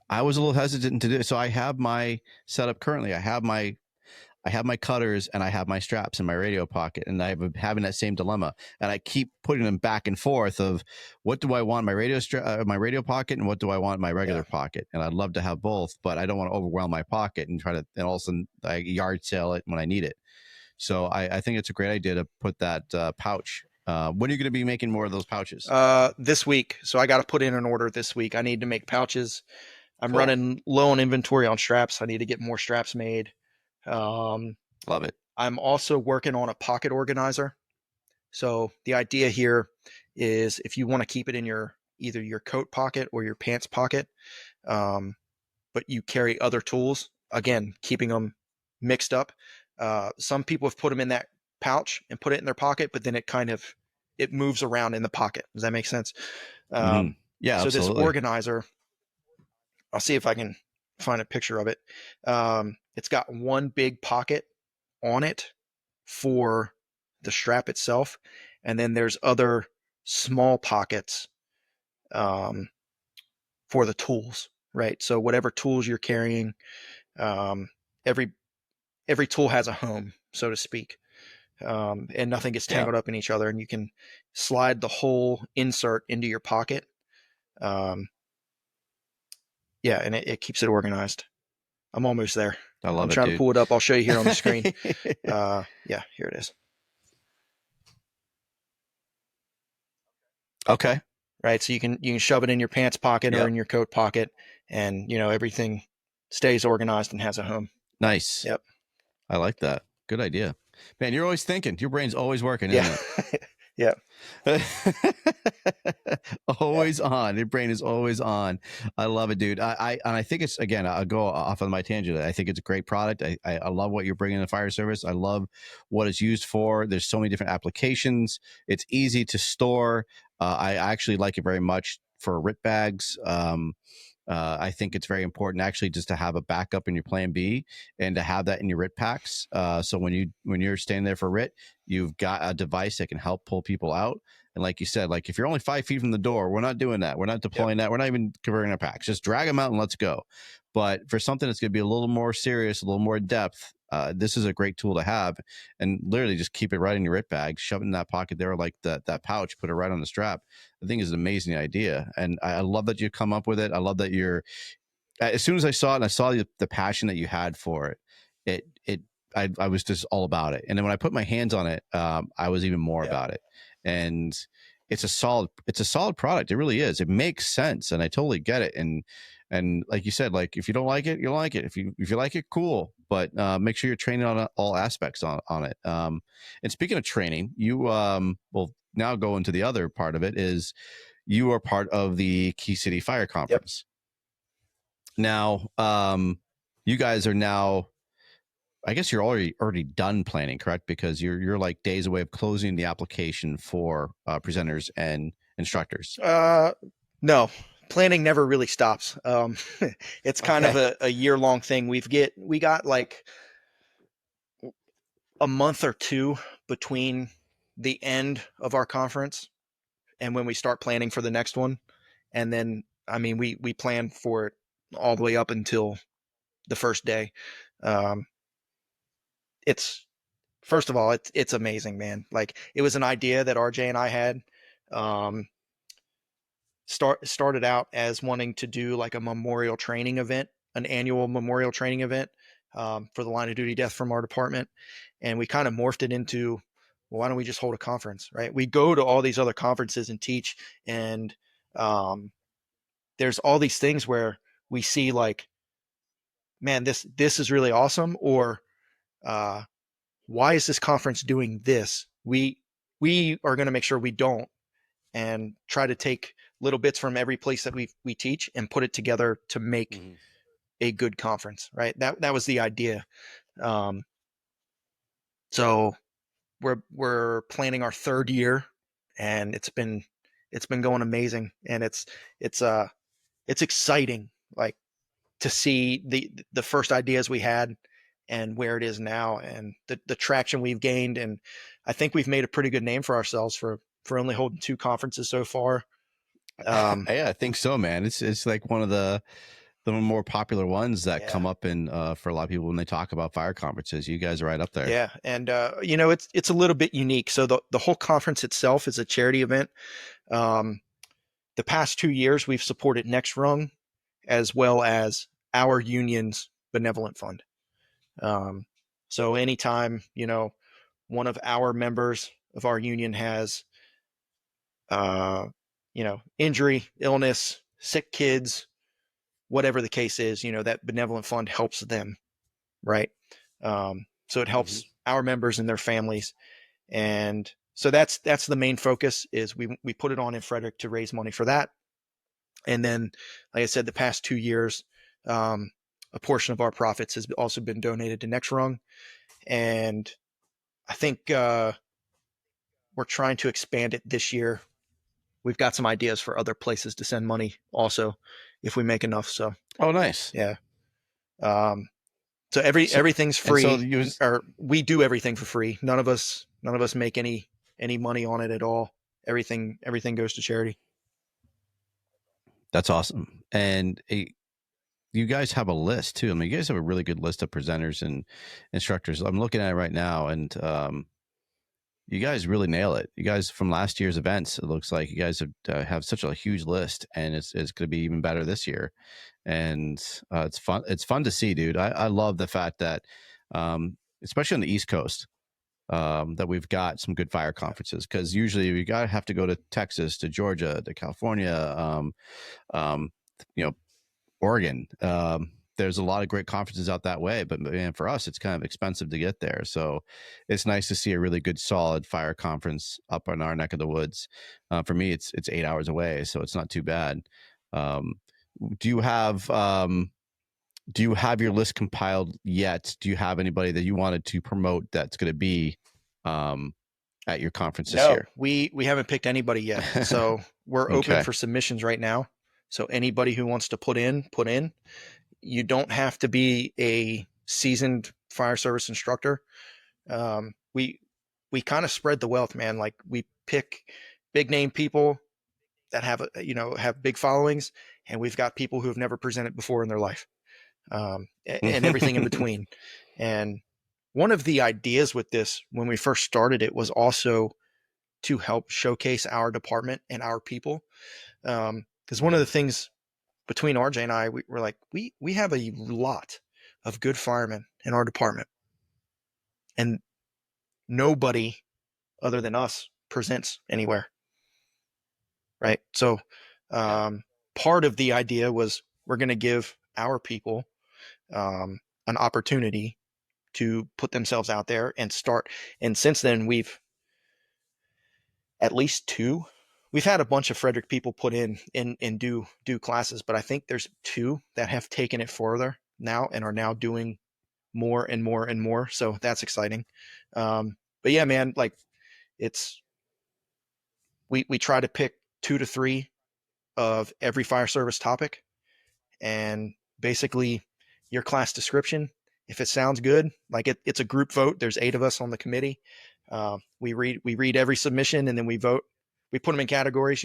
little hesitant to do it. So I have my setup currently. I have my cutters and I have my straps in my radio pocket, and I'm having that same dilemma. And I keep putting them back and forth of what do I want in my radio pocket, and what do I want in my regular pocket. And I'd love to have both, but I don't want to overwhelm my pocket and and all of a sudden I yard sale it when I need it. So I think it's a great idea to put that pouch. When are you going to be making more of those pouches? This week. So I got to put in an order this week. I need to make pouches. I'm running low on inventory on straps. I need to get more straps made. Love it. I'm also working on a pocket organizer. So the idea here is if you want to keep it in either your coat pocket or your pants pocket, but you carry other tools, again, keeping them mixed up. Some people have put them in that pouch and put it in their pocket, but then it moves around in the pocket. Does that make sense? Yeah, So this absolutely. organizer, I'll see if I can find a picture of it. It's got one big pocket on it for the strap itself, and then there's other small pockets for the tools, right? So whatever tools you're carrying, um, every tool has a home, so to speak, and nothing gets Yeah, tangled up in each other, and you can slide the whole insert into your pocket. Um, yeah, and it keeps it organized. I'm almost there. I I'm love it, trying to dude. pull it up. I'll show you here on the screen. Yeah, here it is. Okay. Right, so you can shove it in your pants pocket or Yep. in your coat pocket, and everything stays organized and has a home. Nice. Yep. I like that. Good idea. Man, you're always thinking. Your brain's always working, isn't Yeah. it? Yeah. Always on. Your brain is always on. I love it, dude. I think it's, again, I'll go off on my tangent. I think it's a great product. I love what you're bringing to the fire service. I love what it's used for. There's so many different applications. It's easy to store. I actually like it very much for RIT bags. I think it's very important actually just to have a backup in your plan B and to have that in your RIT packs. So when you're standing there for RIT, you've got a device that can help pull people out. And like you said, like if you're only 5 feet from the door, we're not doing that. We're not deploying that. We're not even converting our packs. Just drag them out and let's go. But for something that's going to be a little more serious, a little more depth, this is a great tool to have. And literally just keep it right in your RIT bag, shove it in that pocket there, like that pouch, put it right on the strap. I think is an amazing idea. And I love that you come up with it. I love that you're, as soon as I saw it and I saw the passion that you had for it, I was just all about it. And then when I put my hands on it, I was even more about it. And it's a solid product. It really is. It makes sense. And I totally get it. And like you said, like if you don't like it, you like it. If you like it, cool. But make sure you're training on all aspects on it. And speaking of training, you will now go into the other part of it is you are part of the Key City Fire Conference. Now, you guys are now, I guess you're already done planning, correct? Because you're like days away of closing the application for presenters and instructors. No, planning never really stops. It's kind of a year-long thing. We got like a month or two between the end of our conference and when we start planning for the next one. And then, I mean, we plan for it all the way up until the first day. It's, first of all, it's amazing, man. Like it was an idea that RJ and I had. Started out as wanting to do like a memorial training event, an annual memorial training event for the line of duty death from our department. And we kind of morphed it into, well, why don't we just hold a conference, right? We go to all these other conferences and teach. And there's all these things where we see like, man, this is really awesome. Or why is this conference doing this? We are going to make sure we don't, and try to take little bits from every place that we teach and put it together to make a good conference, right? That was the idea. So we're planning our third year, and it's been going amazing, and it's exciting, like to see the first ideas we had and where it is now, and the traction we've gained. And I think we've made a pretty good name for ourselves for only holding 2 conferences so far. Yeah, I think so, man. It's like one of the more popular ones that come up in for a lot of people when they talk about fire conferences. You guys are right up there. Yeah, and it's a little bit unique. So the whole conference itself is a charity event. The past 2 years, we've supported Next Rung as well as our union's benevolent fund. So anytime one of our members of our union has injury, illness, sick kids, whatever the case is, that benevolent fund helps them, right? So it helps our members and their families. And so that's the main focus, is we put it on in Frederick to raise money for that. And then, like I said, the past 2 years, a portion of our profits has also been donated to Next Rung. And I think we're trying to expand it this year. We've got some ideas for other places to send money also if we make enough. So, Oh, nice. yeah. So everything's free, so or we do everything for free. None of us make any money on it at all. Everything goes to charity. That's awesome. And you guys have a list too. I mean, you guys have a really good list of presenters and instructors. I'm looking at it right now, and you guys really nail it. You guys from last year's events, it looks like you guys have such a huge list, and it's going to be even better this year. And it's fun. It's fun to see, dude. I love the fact that, especially on the East Coast, that we've got some good fire conferences, because usually we have to go to Texas, to Georgia, to California, Oregon. There's a lot of great conferences out that way, but man, for us, it's kind of expensive to get there. So it's nice to see a really good, solid fire conference up in our neck of the woods. For me, it's 8 hours away, so it's not too bad. Do you have your list compiled yet? Do you have anybody that you wanted to promote that's going to be at your conference this year? We haven't picked anybody yet. So we're open for submissions right now. So anybody who wants to put in. You don't have to be a seasoned fire service instructor. We kind of spread the wealth, man. Like, we pick big name people that have big followings, and we've got people who have never presented before in their life, and everything in between. And one of the ideas with this, when we first started it, was also to help showcase our department and our people. Because one of the things between RJ and I, we're like, we have a lot of good firemen in our department, and nobody other than us presents anywhere. Right. So, part of the idea was we're going to give our people, an opportunity to put themselves out there and start. And since then, we've at least we've had a bunch of Frederick people put in and do classes, but I think there's 2 that have taken it further now and are now doing more and more and more. So that's exciting. But yeah, man, like, we try to pick 2 to 3 of every fire service topic, and basically your class description, if it sounds good, like it's a group vote. There's 8 of us on the committee. We read every submission, and then we vote. We put them in categories,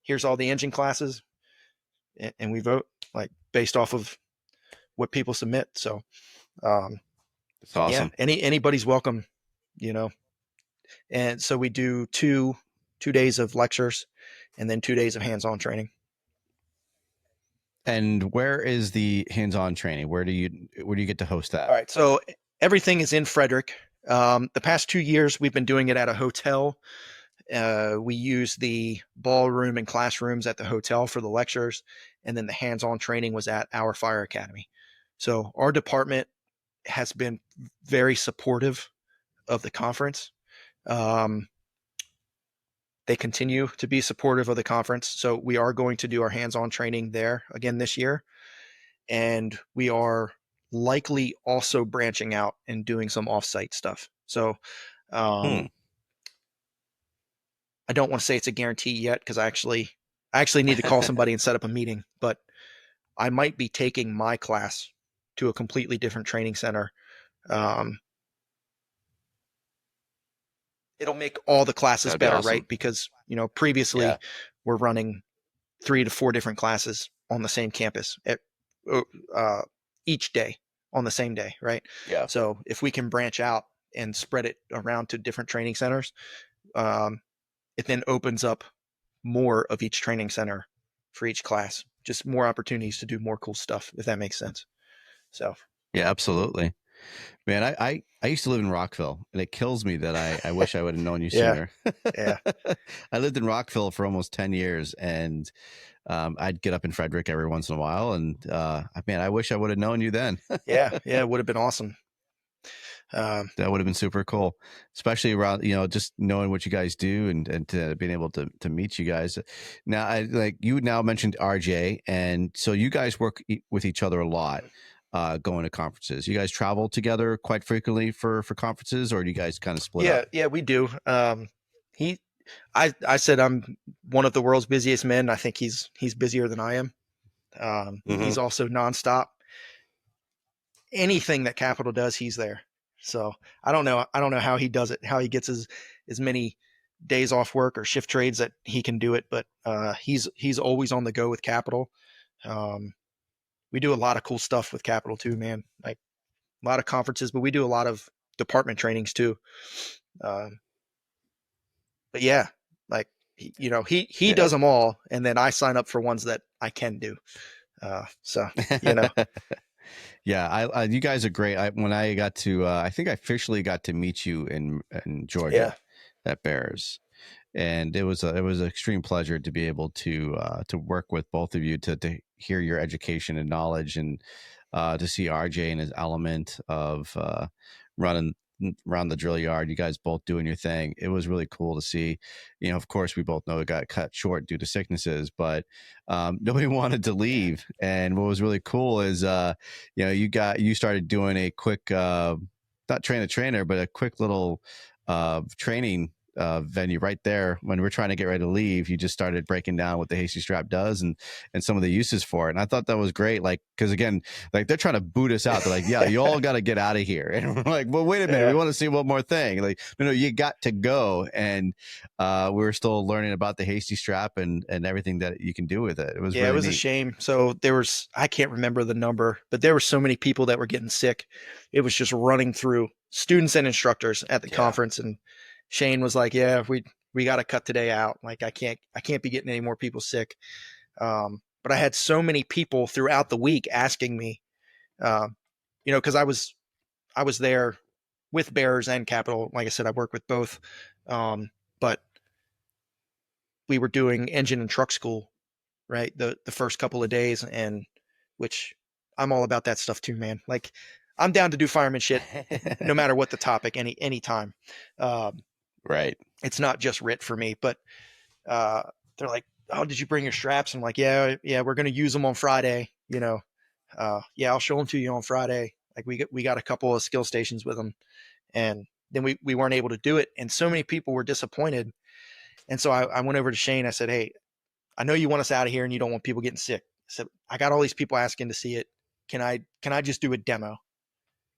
here's all the engine classes, and we vote, like, based off of what people submit. So, it's awesome. Yeah, anybody's welcome, And so we do 2 days of lectures and then 2 days of hands-on training. And where is the hands-on training? Where do you get to host that? All right. So everything is in Frederick. The past 2 years, we've been doing it at a hotel. We use the ballroom and classrooms at the hotel for the lectures, and then the hands-on training was at our fire academy. So our department has been very supportive of the conference. They continue to be supportive of the conference. So we are going to do our hands-on training there again this year. And we are likely also branching out and doing some off-site stuff. So I don't want to say it's a guarantee yet, because I actually need to call somebody and set up a meeting, but I might be taking my class to a completely different training center. It'll make all the classes better, awesome. Right? Because, previously we're running 3 to 4 different classes on the same campus each day on the same day. Right. Yeah. So if we can branch out and spread it around to different training centers, it then opens up more of each training center for each class, just more opportunities to do more cool stuff, if that makes sense. So, yeah, absolutely. Man, I used to live in Rockville, and it kills me that I wish I would have known you sooner. Yeah. I lived in Rockville for almost 10 years, and I'd get up in Frederick every once in a while, and man, I wish I would have known you then. Yeah, it would have been awesome. That would have been super cool, especially around, just knowing what you guys do and to being able to meet you guys. Now, you now mentioned RJ, and so you guys work with each other a lot. going to conferences? You guys travel together quite frequently for conferences, or do you guys kind of split up? Yeah, we do. He, I said I'm one of the world's busiest men. I think he's busier than I am. He's also nonstop. Anything that Capital does, he's there. So I don't know how he does it, how he gets as many days off work or shift trades that he can do it. But he's always on the go with Capital. We do a lot of cool stuff with Capital too, man. Like a lot of conferences, but we do a lot of department trainings too. But yeah, like he does them all, and then I sign up for ones that I can do. So you know, Yeah, you guys are great. When I got to, I think I officially got to meet you in Georgia at Bears, and it was an extreme pleasure to be able to work with both of you, to hear your education and knowledge, and to see RJ and his element of running around the drill yard. You guys both doing your thing. It was really cool to see. Of course, we both know it got cut short due to sicknesses, but nobody wanted to leave. And what was really cool is you started doing a quick not train the trainer, but a quick little training venue right there. When we're trying to get ready to leave, you just started breaking down what the Hasty Strap does and some of the uses for it. And I thought that was great. Like, because again, like they're trying to boot us out. They're like, yeah, you all got to get out of here. And we're like, well, wait a minute, we want to see one more thing. Like, no, you got to go. And we were still learning about the Hasty Strap and everything that you can do with it. It was really it was neat. a shame. So I can't remember the number, but there were so many people that were getting sick. It was just running through students and instructors at the conference. And Shane was like, yeah, we got to cut today out. Like I can't be getting any more people sick. But I had so many people throughout the week asking me, cause I was there with Bears and Capital. Like I said, I work with both. But we were doing engine and truck school, right? The first couple of days, and which I'm all about that stuff too, man. Like I'm down to do fireman shit no matter what the topic, any time. Right. It's not just RIT for me, but they're like, oh, did you bring your straps? I'm like, yeah, we're going to use them on Friday. I'll show them to you on Friday. Like we got a couple of skill stations with them, and then we weren't able to do it. And so many people were disappointed. And so I went over to Shane. I said, hey, I know you want us out of here and you don't want people getting sick. I said, I got all these people asking to see it. Can I just do a demo?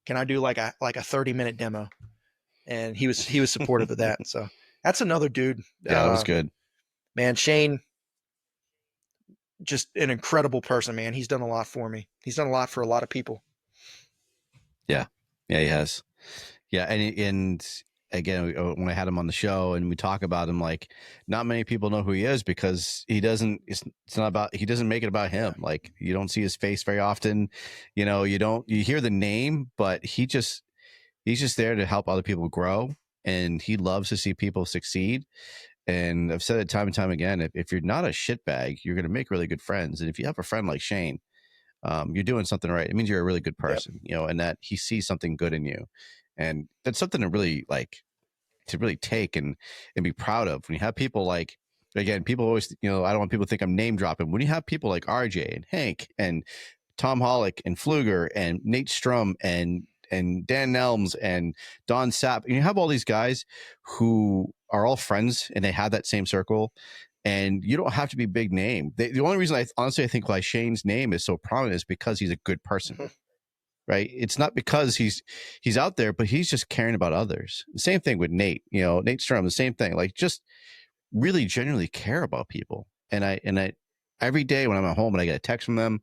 Can I do like a 30-minute demo? And he was supportive of that. So that's another dude. Yeah, that was good. Man, Shane, just an incredible person, man. He's done a lot for me. He's done a lot for a lot of people. Yeah, he has. Yeah, and again, when I had him on the show and we talk about him, like not many people know who he is because he doesn't. It's not about. He doesn't make it about him. Like you don't see his face very often. You hear the name, but he's just there to help other people grow, and he loves to see people succeed. And I've said it time and time again, if you're not a shitbag, you're going to make really good friends. And if you have a friend like Shane, you're doing something right. It means you're a really good person, and that he sees something good in you. And that's something to really take and be proud of. When you have people like, again, people always, I don't want people to think I'm name dropping. When you have people like RJ and Hank and Tom Hollick and Pfluger and Nate Strum and Dan Nelms and Don Sapp, and you have all these guys who are all friends and they have that same circle, and you don't have to be big name. The only reason I think why Shane's name is so prominent is because he's a good person, right? It's not because he's out there, but he's just caring about others. The same thing with Nate, Nate Strum, the same thing, like just really genuinely care about people. And I every day when I'm at home and I get a text from them,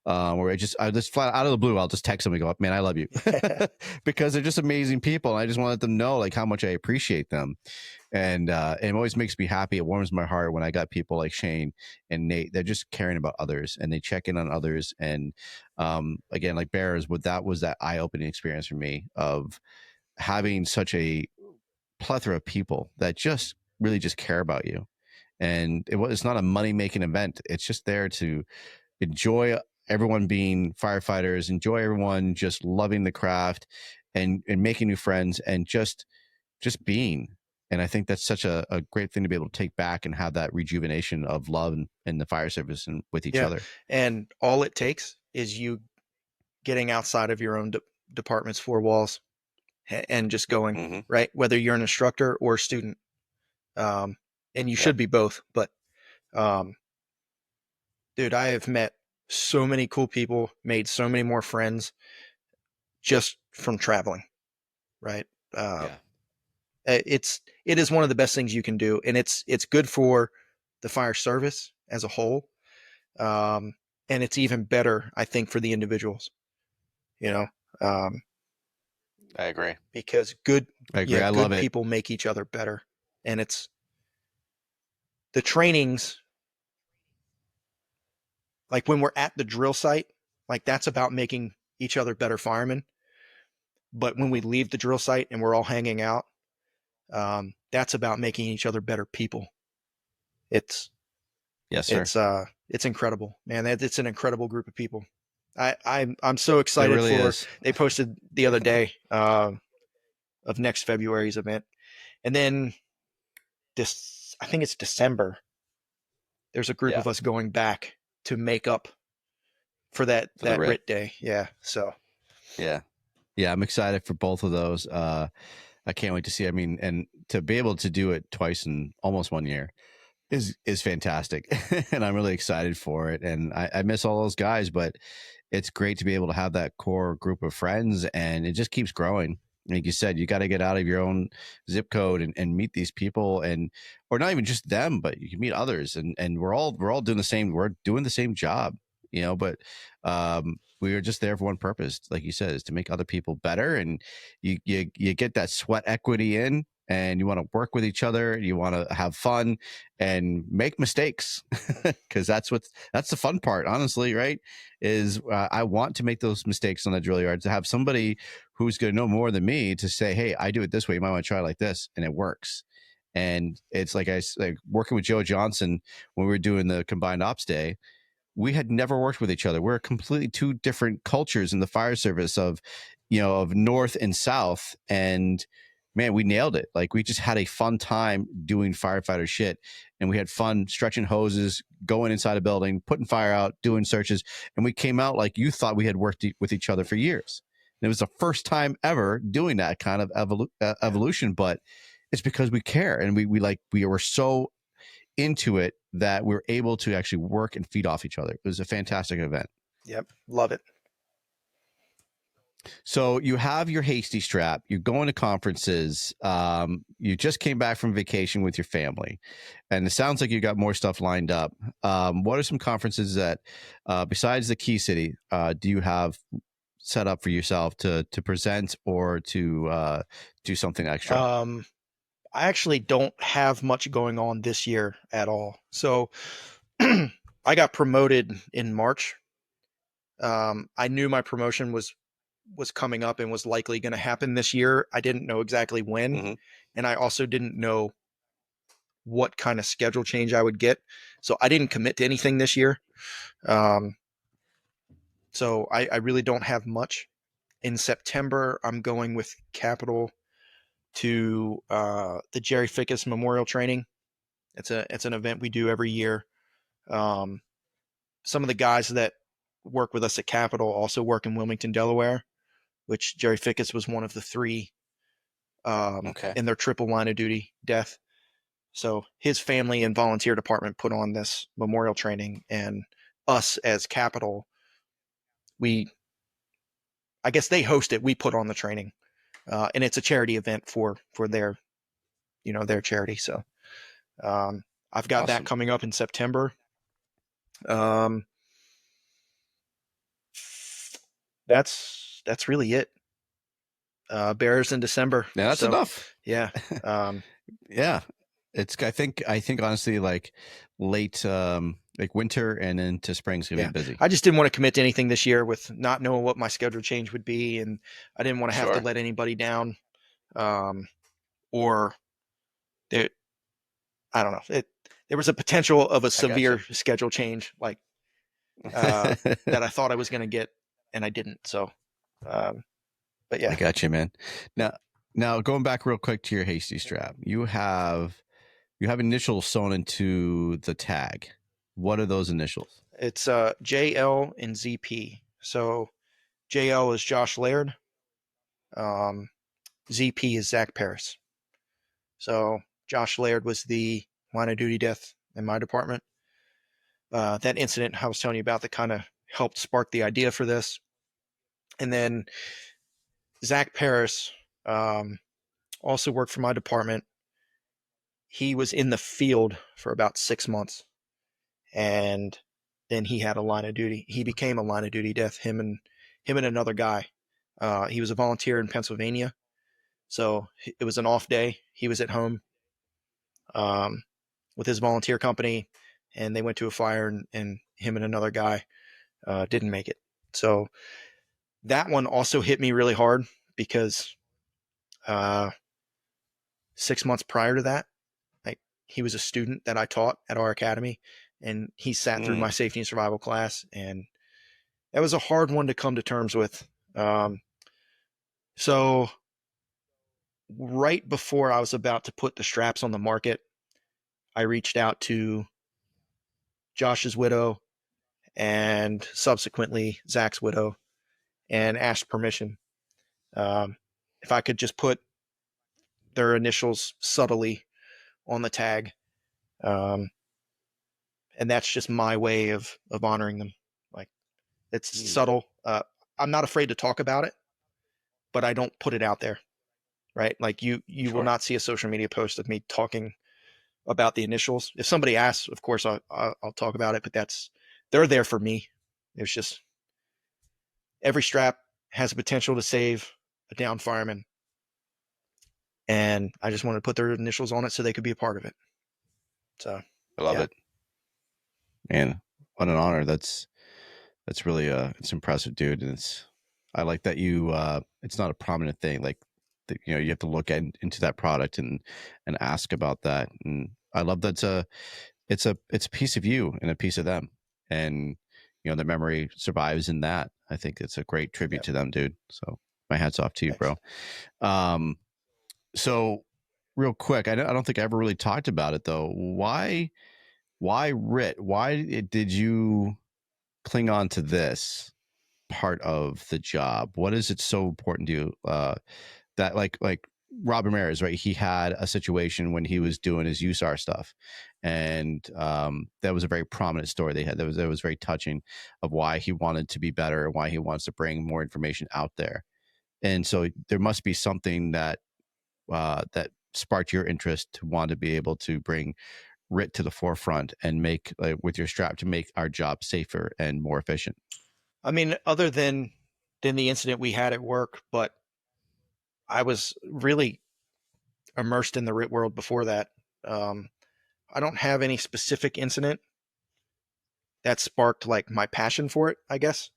where I just flat out of the blue, I'll just text them and go, man, I love you. Because they're just amazing people. And I just want to let them know like how much I appreciate them. And it always makes me happy. It warms my heart when I got people like Shane and Nate. They're just caring about others and they check in on others. And again, like Bears, that was that eye-opening experience for me of having such a plethora of people that just really just care about you. And it's not a money-making event. It's just there to enjoy everyone being firefighters, enjoy everyone just loving the craft and making new friends and just being. And I think that's such a great thing to be able to take back and have that rejuvenation of love in the fire service and with each other. And all it takes is you getting outside of your own department's four walls and just going, Mm-hmm. right? Whether you're an instructor or a student. And you should be both, but, dude, I have met so many cool people, made so many more friends just from traveling, right? Yeah. It is one of the best things you can do, and it's good for the fire service as a whole. And it's even better, I think, for the individuals, you know, I agree. because I agree. I love good it. people make each other better. And it's the trainings, like when we're at the drill site, like that's about making each other better firemen. But when we leave the drill site and we're all hanging out, that's about making each other better people. It's Yes, sir. it's incredible, man. It's an incredible group of people. I'm so It excited really for. is. They posted the other day of next February's event, and then this, I think it's December. There's a group Yeah. of us going back to make up for that For the RIT day. Yeah, so Yeah. Yeah, I'm excited for both of those. I can't wait to see. I mean, and to be able to do it twice in almost 1 year is fantastic. And I'm really excited for it. And I miss all those guys, but it's great to be able to have that core group of friends, and it just keeps growing. Like you said, you got to get out of your own zip code and meet these people, and or not even just them, but you can meet others, and we're all doing the same job, but we are just there for one purpose, like you said, is to make other people better. And you get that sweat equity in, and you want to work with each other, you want to have fun and make mistakes, because that's the fun part, honestly, right? Is I want to make those mistakes on the drill yard, to have somebody who's going to know more than me to say, hey, I do it this way, you might want to try it like this, and it works. And it's like working with Joe Johnson when we were doing the combined ops day. We had never worked with each other. We're completely two different cultures in the fire service of North and South. And man, we nailed it. Like, we just had a fun time doing firefighter shit. And we had fun stretching hoses, going inside a building, putting fire out, doing searches. And we came out like you thought we had worked with each other for years. And it was the first time ever doing that kind of evolution, but it's because we care. And we were so into it that we're able to actually work and feed off each other. It was a fantastic event. yep, love it. So you have your Hasty Strap, you're going to conferences, you just came back from vacation with your family, and it sounds like you got more stuff lined up. What are some conferences that, besides the Key City, do you have set up for yourself to present or to do something extra? I actually don't have much going on this year at all. So I got promoted in March. I knew my promotion was coming up and was likely going to happen this year. I didn't know exactly when, Mm-hmm. and I also didn't know what kind of schedule change I would get. So I didn't commit to anything this year. So I really don't have much. In September, I'm going with Capital to the Jerry Fickus Memorial Training. It's an event we do every year. Some of the guys that work with us at Capital also work in Wilmington, Delaware, which Jerry Fickus was one of the three in their triple line of duty death. So his family and volunteer department put on this memorial training, and us as Capital, I guess they host it. We put on the training, and it's a charity event for their charity. So I've got that coming up in September. That's really it. Bears in December. Yeah, that's enough. Yeah. Yeah. I think honestly, like late, like winter and into spring's gonna be busy. I just didn't want to commit to anything this year with not knowing what my schedule change would be, and I didn't want to have to let anybody down. Or there, I don't know. There was a potential of a severe schedule change, like that I thought I was going to get, and I didn't. So, but yeah, I got you, man. Now going back real quick to your Hasty Strap, you have initials sewn into the tag. What are those initials? It's JL and ZP. So JL is Josh Laird. ZP is Zach Paris. So Josh Laird was the line of duty death in my department. That incident I was telling you about that kind of helped spark the idea for this. And then Zach Paris also worked for my department. He was in the field for about 6 months, and then he had a line of duty. He became a line of duty death. Him and another guy. He was a volunteer in Pennsylvania, so it was an off day. He was at home with his volunteer company, and they went to a fire, and him and another guy didn't make it. So that one also hit me really hard because 6 months prior to that, like, he was a student that I taught at our academy, and he sat through my safety and survival class, and that was a hard one to come to terms with. So right before I was about to put the straps on the market, I reached out to Josh's widow and subsequently Zach's widow and asked permission if I could just put their initials subtly on the tag. And that's just my way of honoring them. Like, it's subtle. I'm not afraid to talk about it, but I don't put it out there, right? Like, you Sure. will not see a social media post of me talking about the initials. If somebody asks, of course I'll talk about it, but they're there for me. It's just, every strap has a potential to save a downed fireman, and I just wanted to put their initials on it so they could be a part of it. So I love it. Man, what an honor. That's really it's impressive, dude. And I like that you it's not a prominent thing, like that, you know, you have to look into that product and ask about that. And I love that it's a piece of you and a piece of them, and you know, the memory survives in that. I think it's a great tribute to them, dude. So my hat's off to you. Thanks. Bro. So real quick, I don't think I ever really talked about it though. Why RIT? Why did you cling on to this part of the job? What is it so important to you that like Rob Ramirez, right? He had a situation when he was doing his USAR stuff, and that was a very prominent story they had. That was very touching of why he wanted to be better and why he wants to bring more information out there. And so there must be something that that sparked your interest to want to be able to bring RIT to the forefront and make with your strap to make our job safer and more efficient. I mean, other than the incident we had at work, but I was really immersed in the RIT world before that. I don't have any specific incident that sparked like my passion for it, I guess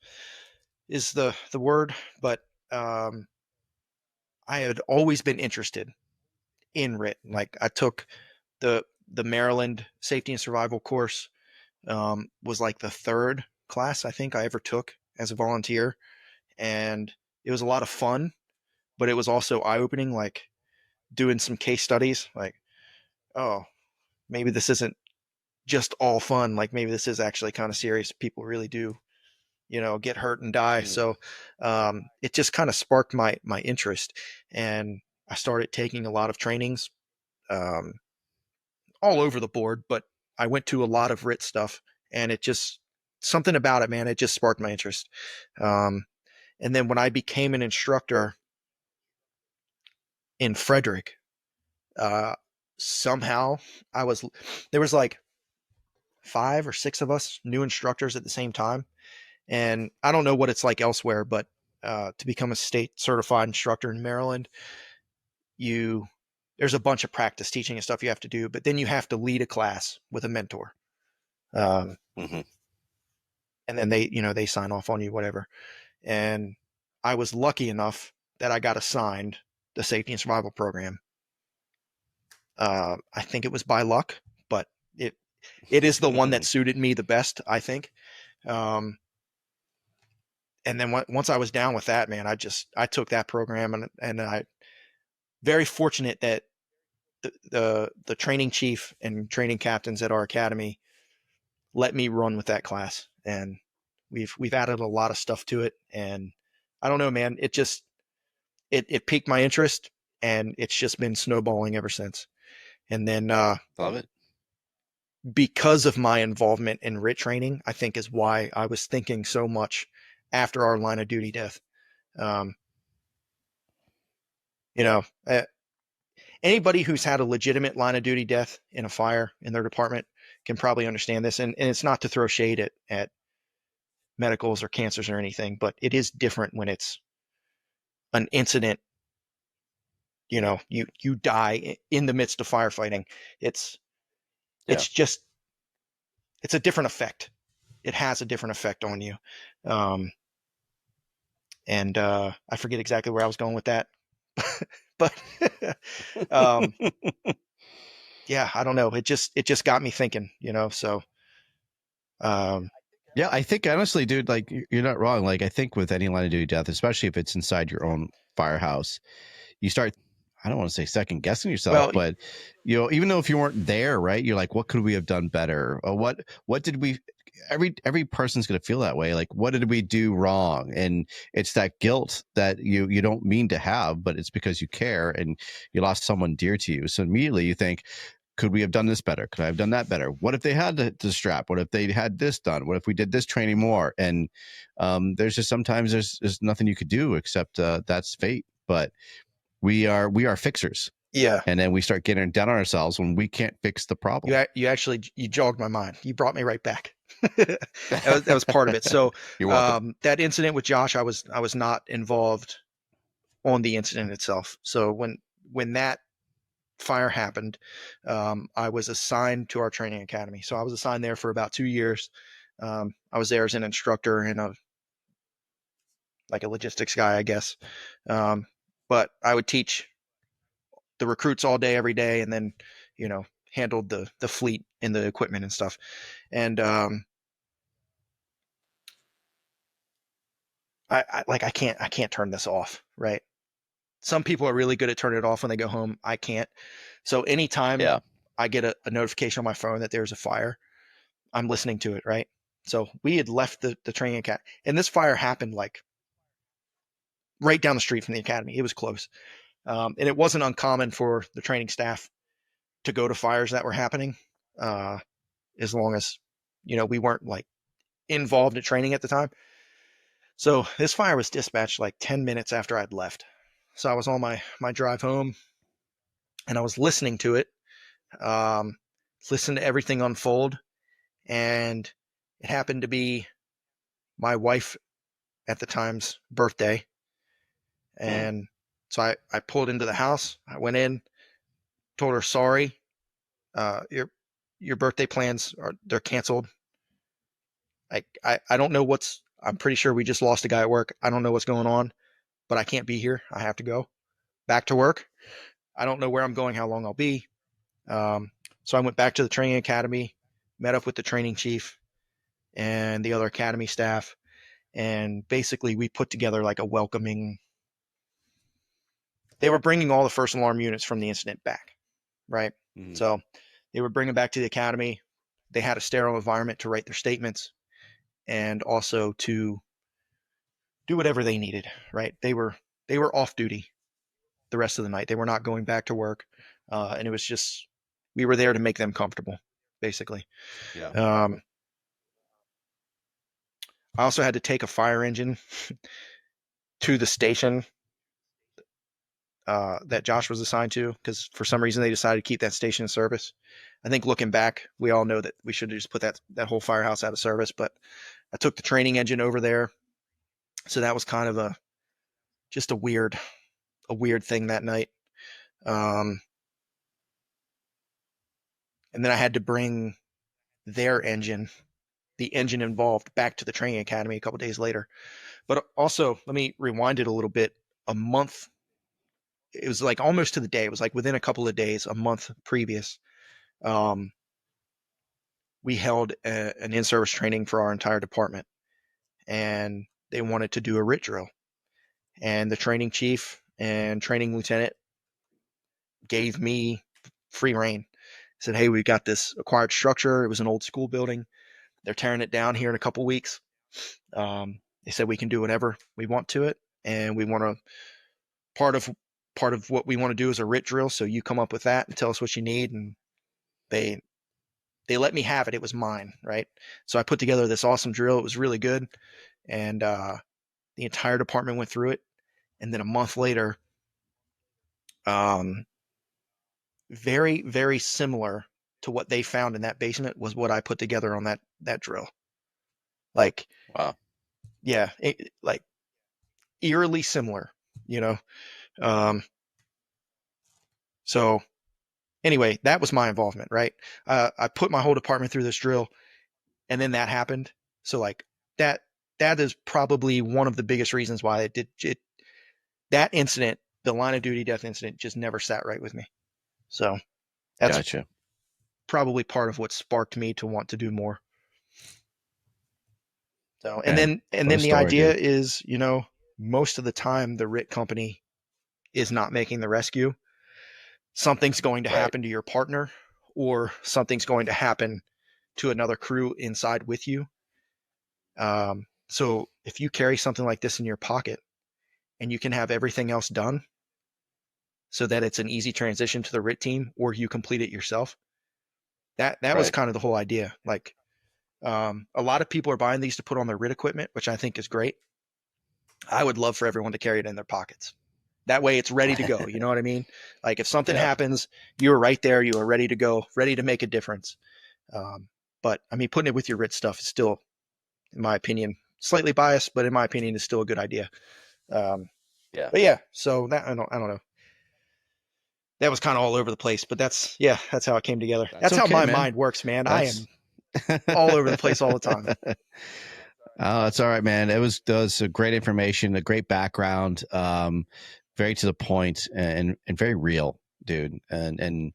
is the word, but I had always been interested in RIT. Like, I took the Maryland safety and survival course, was like the third class I think I ever took as a volunteer, and it was a lot of fun, but it was also eye-opening, like doing some case studies, like, oh, maybe this isn't just all fun, like maybe this is actually kind of serious. People really do, you know, get hurt and die. So it just kind of sparked my interest, and I started taking a lot of trainings all over the board, but I went to a lot of RIT stuff, and it just, something about it, man, it just sparked my interest. And then when I became an instructor in Frederick, somehow there was like 5 or 6 of us new instructors at the same time. And I don't know what it's like elsewhere, but to become a state certified instructor in Maryland, there's a bunch of practice teaching and stuff you have to do, but then you have to lead a class with a mentor. And then they sign off on you, whatever. And I was lucky enough that I got assigned the safety and survival program. I think it was by luck, but it is the one that suited me the best, I think. And then once I was down with that, man, I took that program, and I very fortunate that the training chief and training captains at our academy let me run with that class, and we've added a lot of stuff to it, and I don't know, man. It piqued my interest, and it's just been snowballing ever since. And then Love it. because of my involvement in RIT training, I think is why I was thinking so much after our line of duty death. Um, you know, anybody who's had a legitimate line of duty death in a fire in their department can probably understand this. And it's not to throw shade at medicals or cancers or anything, but it is different when it's an incident. You die in the midst of firefighting. It's just, it's a different effect. It has a different effect on you. And I forget exactly where I was going with that, but um, yeah, I don't know. It just got me thinking, so. Yeah, I think honestly, dude, like you're not wrong. Like I think with any line of duty death, especially if it's inside your own firehouse, you start, I don't want to say second guessing yourself, Well, but even though if you weren't there, right, you're like, what could we have done better? Or what did we, every person's going to feel that way. Like, what did we do wrong? And it's that guilt that you don't mean to have, but it's because you care and you lost someone dear to you. So immediately you think, could we have done this better? Could I have done that better? What if they had the strap? What if they had this done? What if we did this training more? And there's just sometimes there's nothing you could do except that's fate. But we are fixers. yeah. And then we start getting down on ourselves when we can't fix the problem. You actually jogged my mind. You brought me right back. that was part of it. So You're welcome. that incident with Josh, I was not involved on the incident itself. So when that fire happened, I was assigned to our training academy. So I was assigned there for about 2 years. I was there as an instructor and like a logistics guy, I guess. But I would teach the recruits all day, every day, and then, handled the fleet and the equipment and stuff. And I can't turn this off, right? Some people are really good at turning it off when they go home. I can't. So anytime I get a notification on my phone that there's a fire, I'm listening to it, right? So we had left the training academy, and this fire happened like right down the street from the academy. It was close. And it wasn't uncommon for the training staff to go to fires that were happening, as long as, we weren't like involved in training at the time. So this fire was dispatched like 10 minutes after I'd left. So I was on my drive home and I was listening to it, listen to everything unfold. And it happened to be my wife at the time's birthday. And so I pulled into the house. I went in, told her, sorry, your birthday plans they're canceled. I don't know I'm pretty sure we just lost a guy at work. I don't know what's going on, but I can't be here. I have to go back to work. I don't know where I'm going, how long I'll be. So I went back to the training academy, met up with the training chief and the other academy staff. And basically we put together like a welcoming, they were bringing all the first alarm units from the incident back. Right. Mm-hmm. So they were bringing back to the academy. They had a sterile environment to write their statements and also to do whatever they needed. Right. They were off duty the rest of the night. They were not going back to work. And it was just, we were there to make them comfortable, basically. Yeah. I also had to take a fire engine to the station that Josh was assigned to, because for some reason they decided to keep that station in service. I think looking back, we all know that we should have just put that whole firehouse out of service, but I took the training engine over there. So that was kind of just a weird thing that night. And then I had to bring their engine, the engine involved, back to the training academy a couple days later. But also, let me rewind it a little bit. A month, it was like almost to the day. It was like within a couple of days, a month previous, we held an in-service training for our entire department, and they wanted to do a RIT drill. And the training chief and training lieutenant gave me free rein. Said, hey, we've got this acquired structure. It was an old school building. They're tearing it down here in a couple weeks. They said we can do whatever we want to it. and we want to, part of what we want to do is a RIT drill. So you come up with that and tell us what you need. And they let me have it. It was mine. Right. So I put together this awesome drill. It was really good. And, the entire department went through it. And then a month later, very, very similar to what they found in that basement was what I put together on that drill. Like, Wow. yeah, like eerily similar, you know? So anyway, that was my involvement, right? I put my whole department through this drill, and then that happened. So like that is probably one of the biggest reasons why that incident, the line of duty death incident, just never sat right with me. So that's Gotcha. probably part of what sparked me to want to do more. So, and Man, then what a the story, idea dude. is, most of the time the RIT company is not making the rescue. Something's going to Right. happen to your partner, or something's going to happen to another crew inside with you. So if you carry something like this in your pocket and you can have everything else done so that it's an easy transition to the RIT team, or you complete it yourself, that was Right. kind of the whole idea. Like, a lot of people are buying these to put on their RIT equipment, which I think is great. I would love for everyone to carry it in their pockets. That way it's ready to go. You know what I mean? Like if something Yeah. happens, you are right there. You are ready to go, ready to make a difference. But I mean, putting it with your RIT stuff is still, in my opinion, slightly biased, but in my opinion, is still a good idea. Yeah. But yeah, so that I don't know. That was kind of all over the place, but that's how it came together. That's how okay, my man. mind works, man. I That's am all over the place all the time. Oh, that's all right, man. That was a great information, a great background, very to the point, and very real, dude. And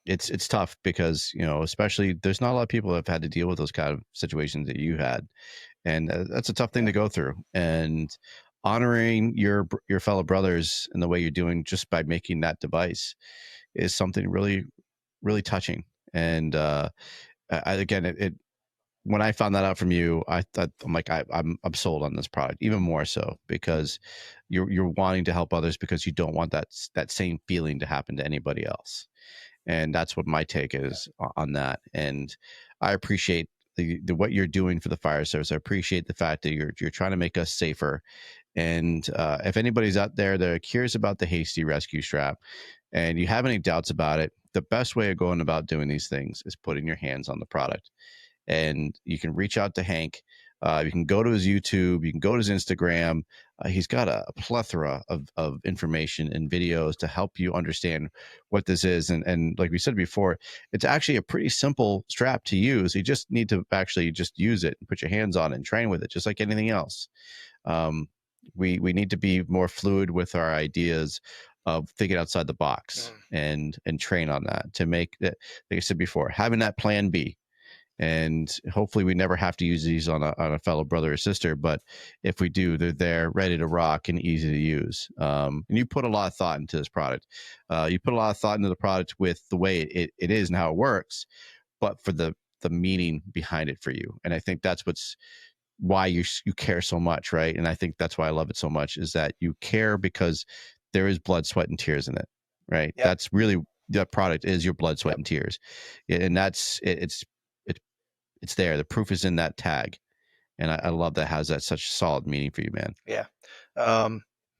it's tough because especially there's not a lot of people that have had to deal with those kind of situations that you had, and that's a tough thing to go through. And honoring your fellow brothers in the way you're doing just by making that device is something really, really touching. And again, it when I found that out from you, I thought I'm sold on this product even more so because you're wanting to help others because you don't want that same feeling to happen to anybody else, and that's what my take is on that. And I appreciate the what you're doing for the fire service. I appreciate the fact that you're trying to make us safer. And if anybody's out there that are curious about the Hasty Rescue Strap and you have any doubts about it, the best way of going about doing these things is putting your hands on the product. And you can reach out to Hank. You can go to his YouTube. You can go to his Instagram. He's got a plethora of information and videos to help you understand what this is. And like we said before, it's actually a pretty simple strap to use. You just need to actually just use it and put your hands on it and train with it, just like anything else. We need to be more fluid with our ideas of thinking outside the box and train on that to make that, like I said before, having that plan B. And hopefully we never have to use these on a fellow brother or sister, but if we do, they're there ready to rock and easy to use. And you put a lot of thought into this product. You put a lot of thought into the product with the way it is and how it works, but for the meaning behind it for you. And I think that's why you care so much, right? And I think that's why I love it so much, is that you care because there is blood, sweat, and tears in it, right? Yep. That's really, that product is your blood, sweat, Yep. and tears. And that's it's there. The proof is in that tag, and I love that has that such solid meaning for you, man. Yeah.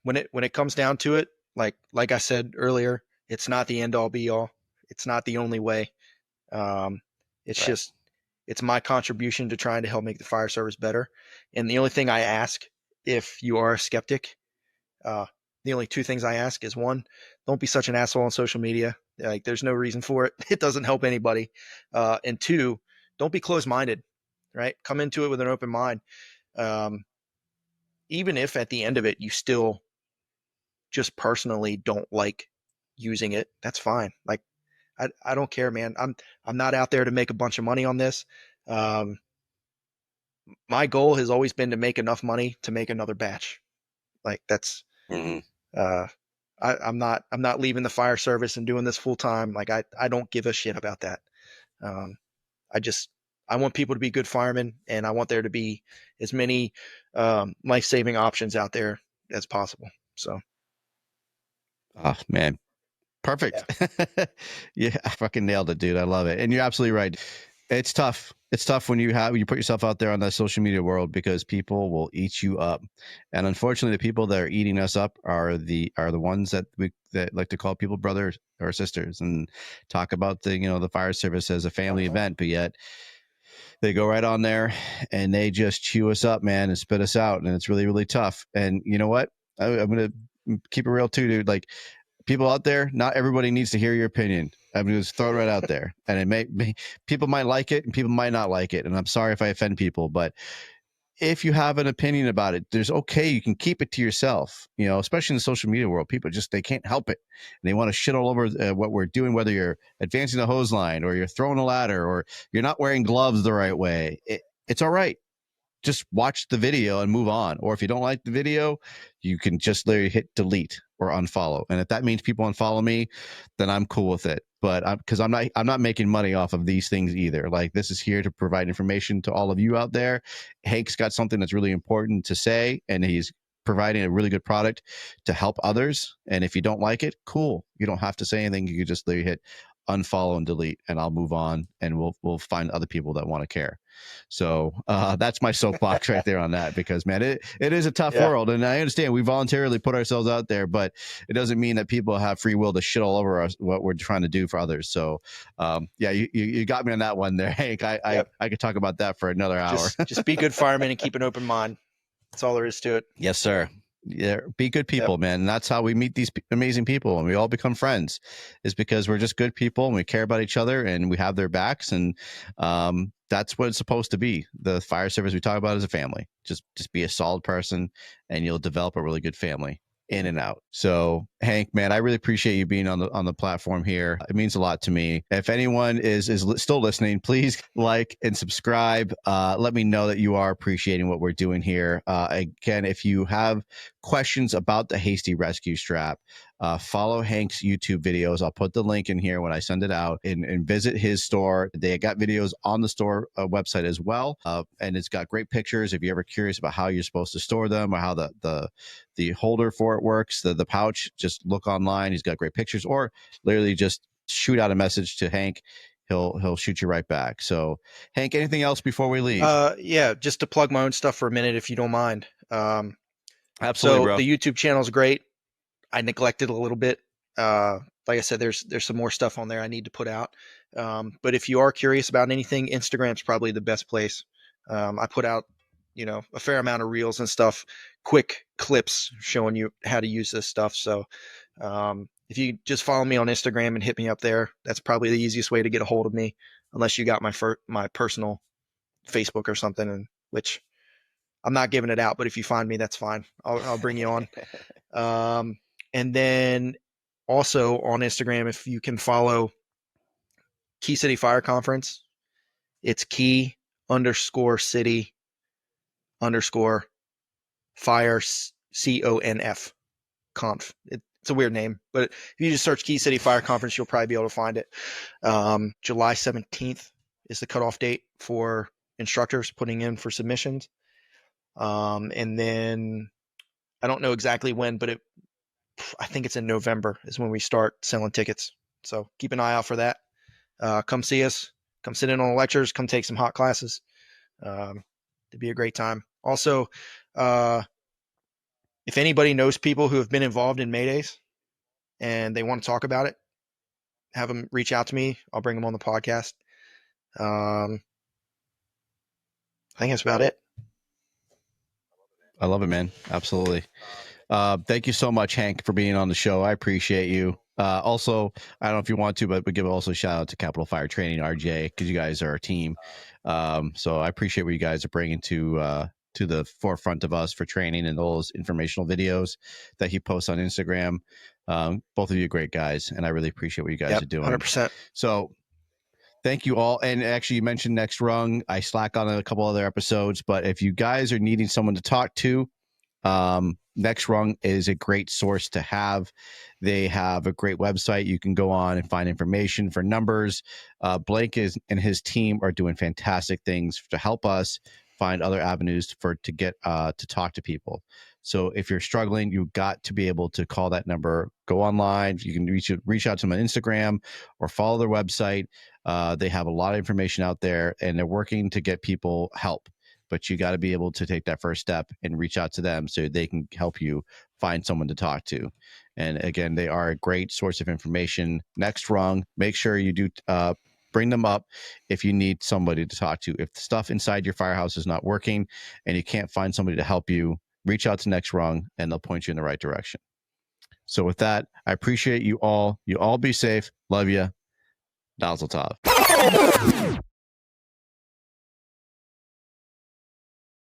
When it comes down to it, like I said earlier, it's not the end all be all. It's not the only way. It's Right. just, it's my contribution to trying to help make the fire service better. And the only thing I ask, if you are a skeptic, the only two things I ask is, one, don't be such an asshole on social media. Like, there's no reason for it. It doesn't help anybody. And two, don't be closed-minded, right? Come into it with an open mind. Even if at the end of it, you still just personally don't like using it, that's fine. Like, I don't care, man. I'm not out there to make a bunch of money on this. My goal has always been to make enough money to make another batch. Like, that's, I'm not leaving the fire service and doing this full time. Like, I don't give a shit about that. I just, I want people to be good firemen, and I want there to be as many life-saving options out there as possible. So, Oh man, perfect. Yeah, I fucking nailed it, dude. I love it. And you're absolutely right. It's tough. It's tough when you put yourself out there on that social media world, because people will eat you up. And unfortunately, the people that are eating us up are the ones that like to call people brothers or sisters and talk about the fire service as a family event, but yet they go right on there and they just chew us up, man, and spit us out. And it's really, really tough. And you know what? I'm going to keep it real too, dude. Like, people out there, not everybody needs to hear your opinion. I'm going to just throw it right out there. And it may people might like it and people might not like it. And I'm sorry if I offend people, but if you have an opinion about it, there's okay. You can keep it to yourself, especially in the social media world. People they can't help it. And they want to shit all over what we're doing, whether you're advancing the hose line or you're throwing a ladder or you're not wearing gloves the right way. It's all right. Just watch the video and move on. Or if you don't like the video, you can just literally hit delete or unfollow. And if that means people unfollow me, then I'm cool with it. But because I'm not making money off of these things either. Like, this is here to provide information to all of you out there. Hank's got something that's really important to say, and he's providing a really good product to help others. And if you don't like it, cool. You don't have to say anything. You can just literally hit unfollow and delete, and I'll move on, and we'll find other people that want to care. So that's my soapbox right there on that, because man, it is a tough world, and I understand we voluntarily put ourselves out there, but it doesn't mean that people have free will to shit all over us what we're trying to do for others. So you got me on that one there, Hank. I could talk about that for another hour. Just be good firemen and keep an open mind. That's all there is to it. Yes, sir. Yeah, be good people, man. And that's how we meet these amazing people, and we all become friends, is because we're just good people and we care about each other and we have their backs. And that's what it's supposed to be. The fire service we talk about as a family. Just be a solid person, and you'll develop a really good family in and out. So Hank, man, I really appreciate you being on the platform here. It means a lot to me. If anyone is still listening, please like and subscribe. Let me know that you are appreciating what we're doing here. Again, if you have questions about the Hasty Rescue Strap, follow Hank's YouTube videos. I'll put the link in here when I send it out, and visit his store. They got videos on the store website as well. And it's got great pictures. If you're ever curious about how you're supposed to store them or how the holder for it works, the pouch, just look online. He's got great pictures, or literally just shoot out a message to Hank. He'll shoot you right back. So Hank, anything else before we leave? Just to plug my own stuff for a minute, if you don't mind. Absolutely, so bro. The YouTube channel is great. I neglected a little bit. Like I said, there's some more stuff on there I need to put out. But if you are curious about anything, Instagram's probably the best place. I put out, a fair amount of reels and stuff, quick clips showing you how to use this stuff. So if you just follow me on Instagram and hit me up there, that's probably the easiest way to get a hold of me, unless you got my personal Facebook or something, and which I'm not giving it out, but if you find me, that's fine. I'll bring you on. And then also on Instagram, if you can follow Key City Fire Conference, it's key_city_fire CONF conf. It's a weird name, but if you just search Key City Fire Conference, you'll probably be able to find it. July 17th is the cutoff date for instructors putting in for submissions. And then I don't know exactly when, but I think it's in November is when we start selling tickets. So keep an eye out for that. Come see us. Come sit in on the lectures. Come take some hot classes. It'd be a great time. Also, if anybody knows people who have been involved in Maydays and they want to talk about it, have them reach out to me. I'll bring them on the podcast. I think that's about it. I love it, man. Absolutely. Thank you so much, Hank, for being on the show. I appreciate you. Also, I don't know if you want to, but we give also a shout out to Capital Fire Training, RJ, because you guys are a team. So I appreciate what you guys are bringing to the forefront of us for training and those informational videos that he posts on Instagram. Both of you are great guys, and I really appreciate what you guys are doing. 100%. So thank you all. And actually, you mentioned Next Rung. I slack on a couple other episodes, but if you guys are needing someone to talk to, Next Rung is a great source to have. They have a great website. You can go on and find information for numbers. Blake and his team are doing fantastic things to help us find other avenues to get to talk to people. So if you're struggling, you've got to be able to call that number. Go online. You can reach out to them on Instagram or follow their website. They have a lot of information out there, and they're working to get people help. But you got to be able to take that first step and reach out to them so they can help you find someone to talk to. And again, they are a great source of information. Next Rung, make sure you do bring them up if you need somebody to talk to. If the stuff inside your firehouse is not working and you can't find somebody to help you, reach out to Next Rung and they'll point you in the right direction. So with that, I appreciate you all. You all be safe. Love you. Mazel tov.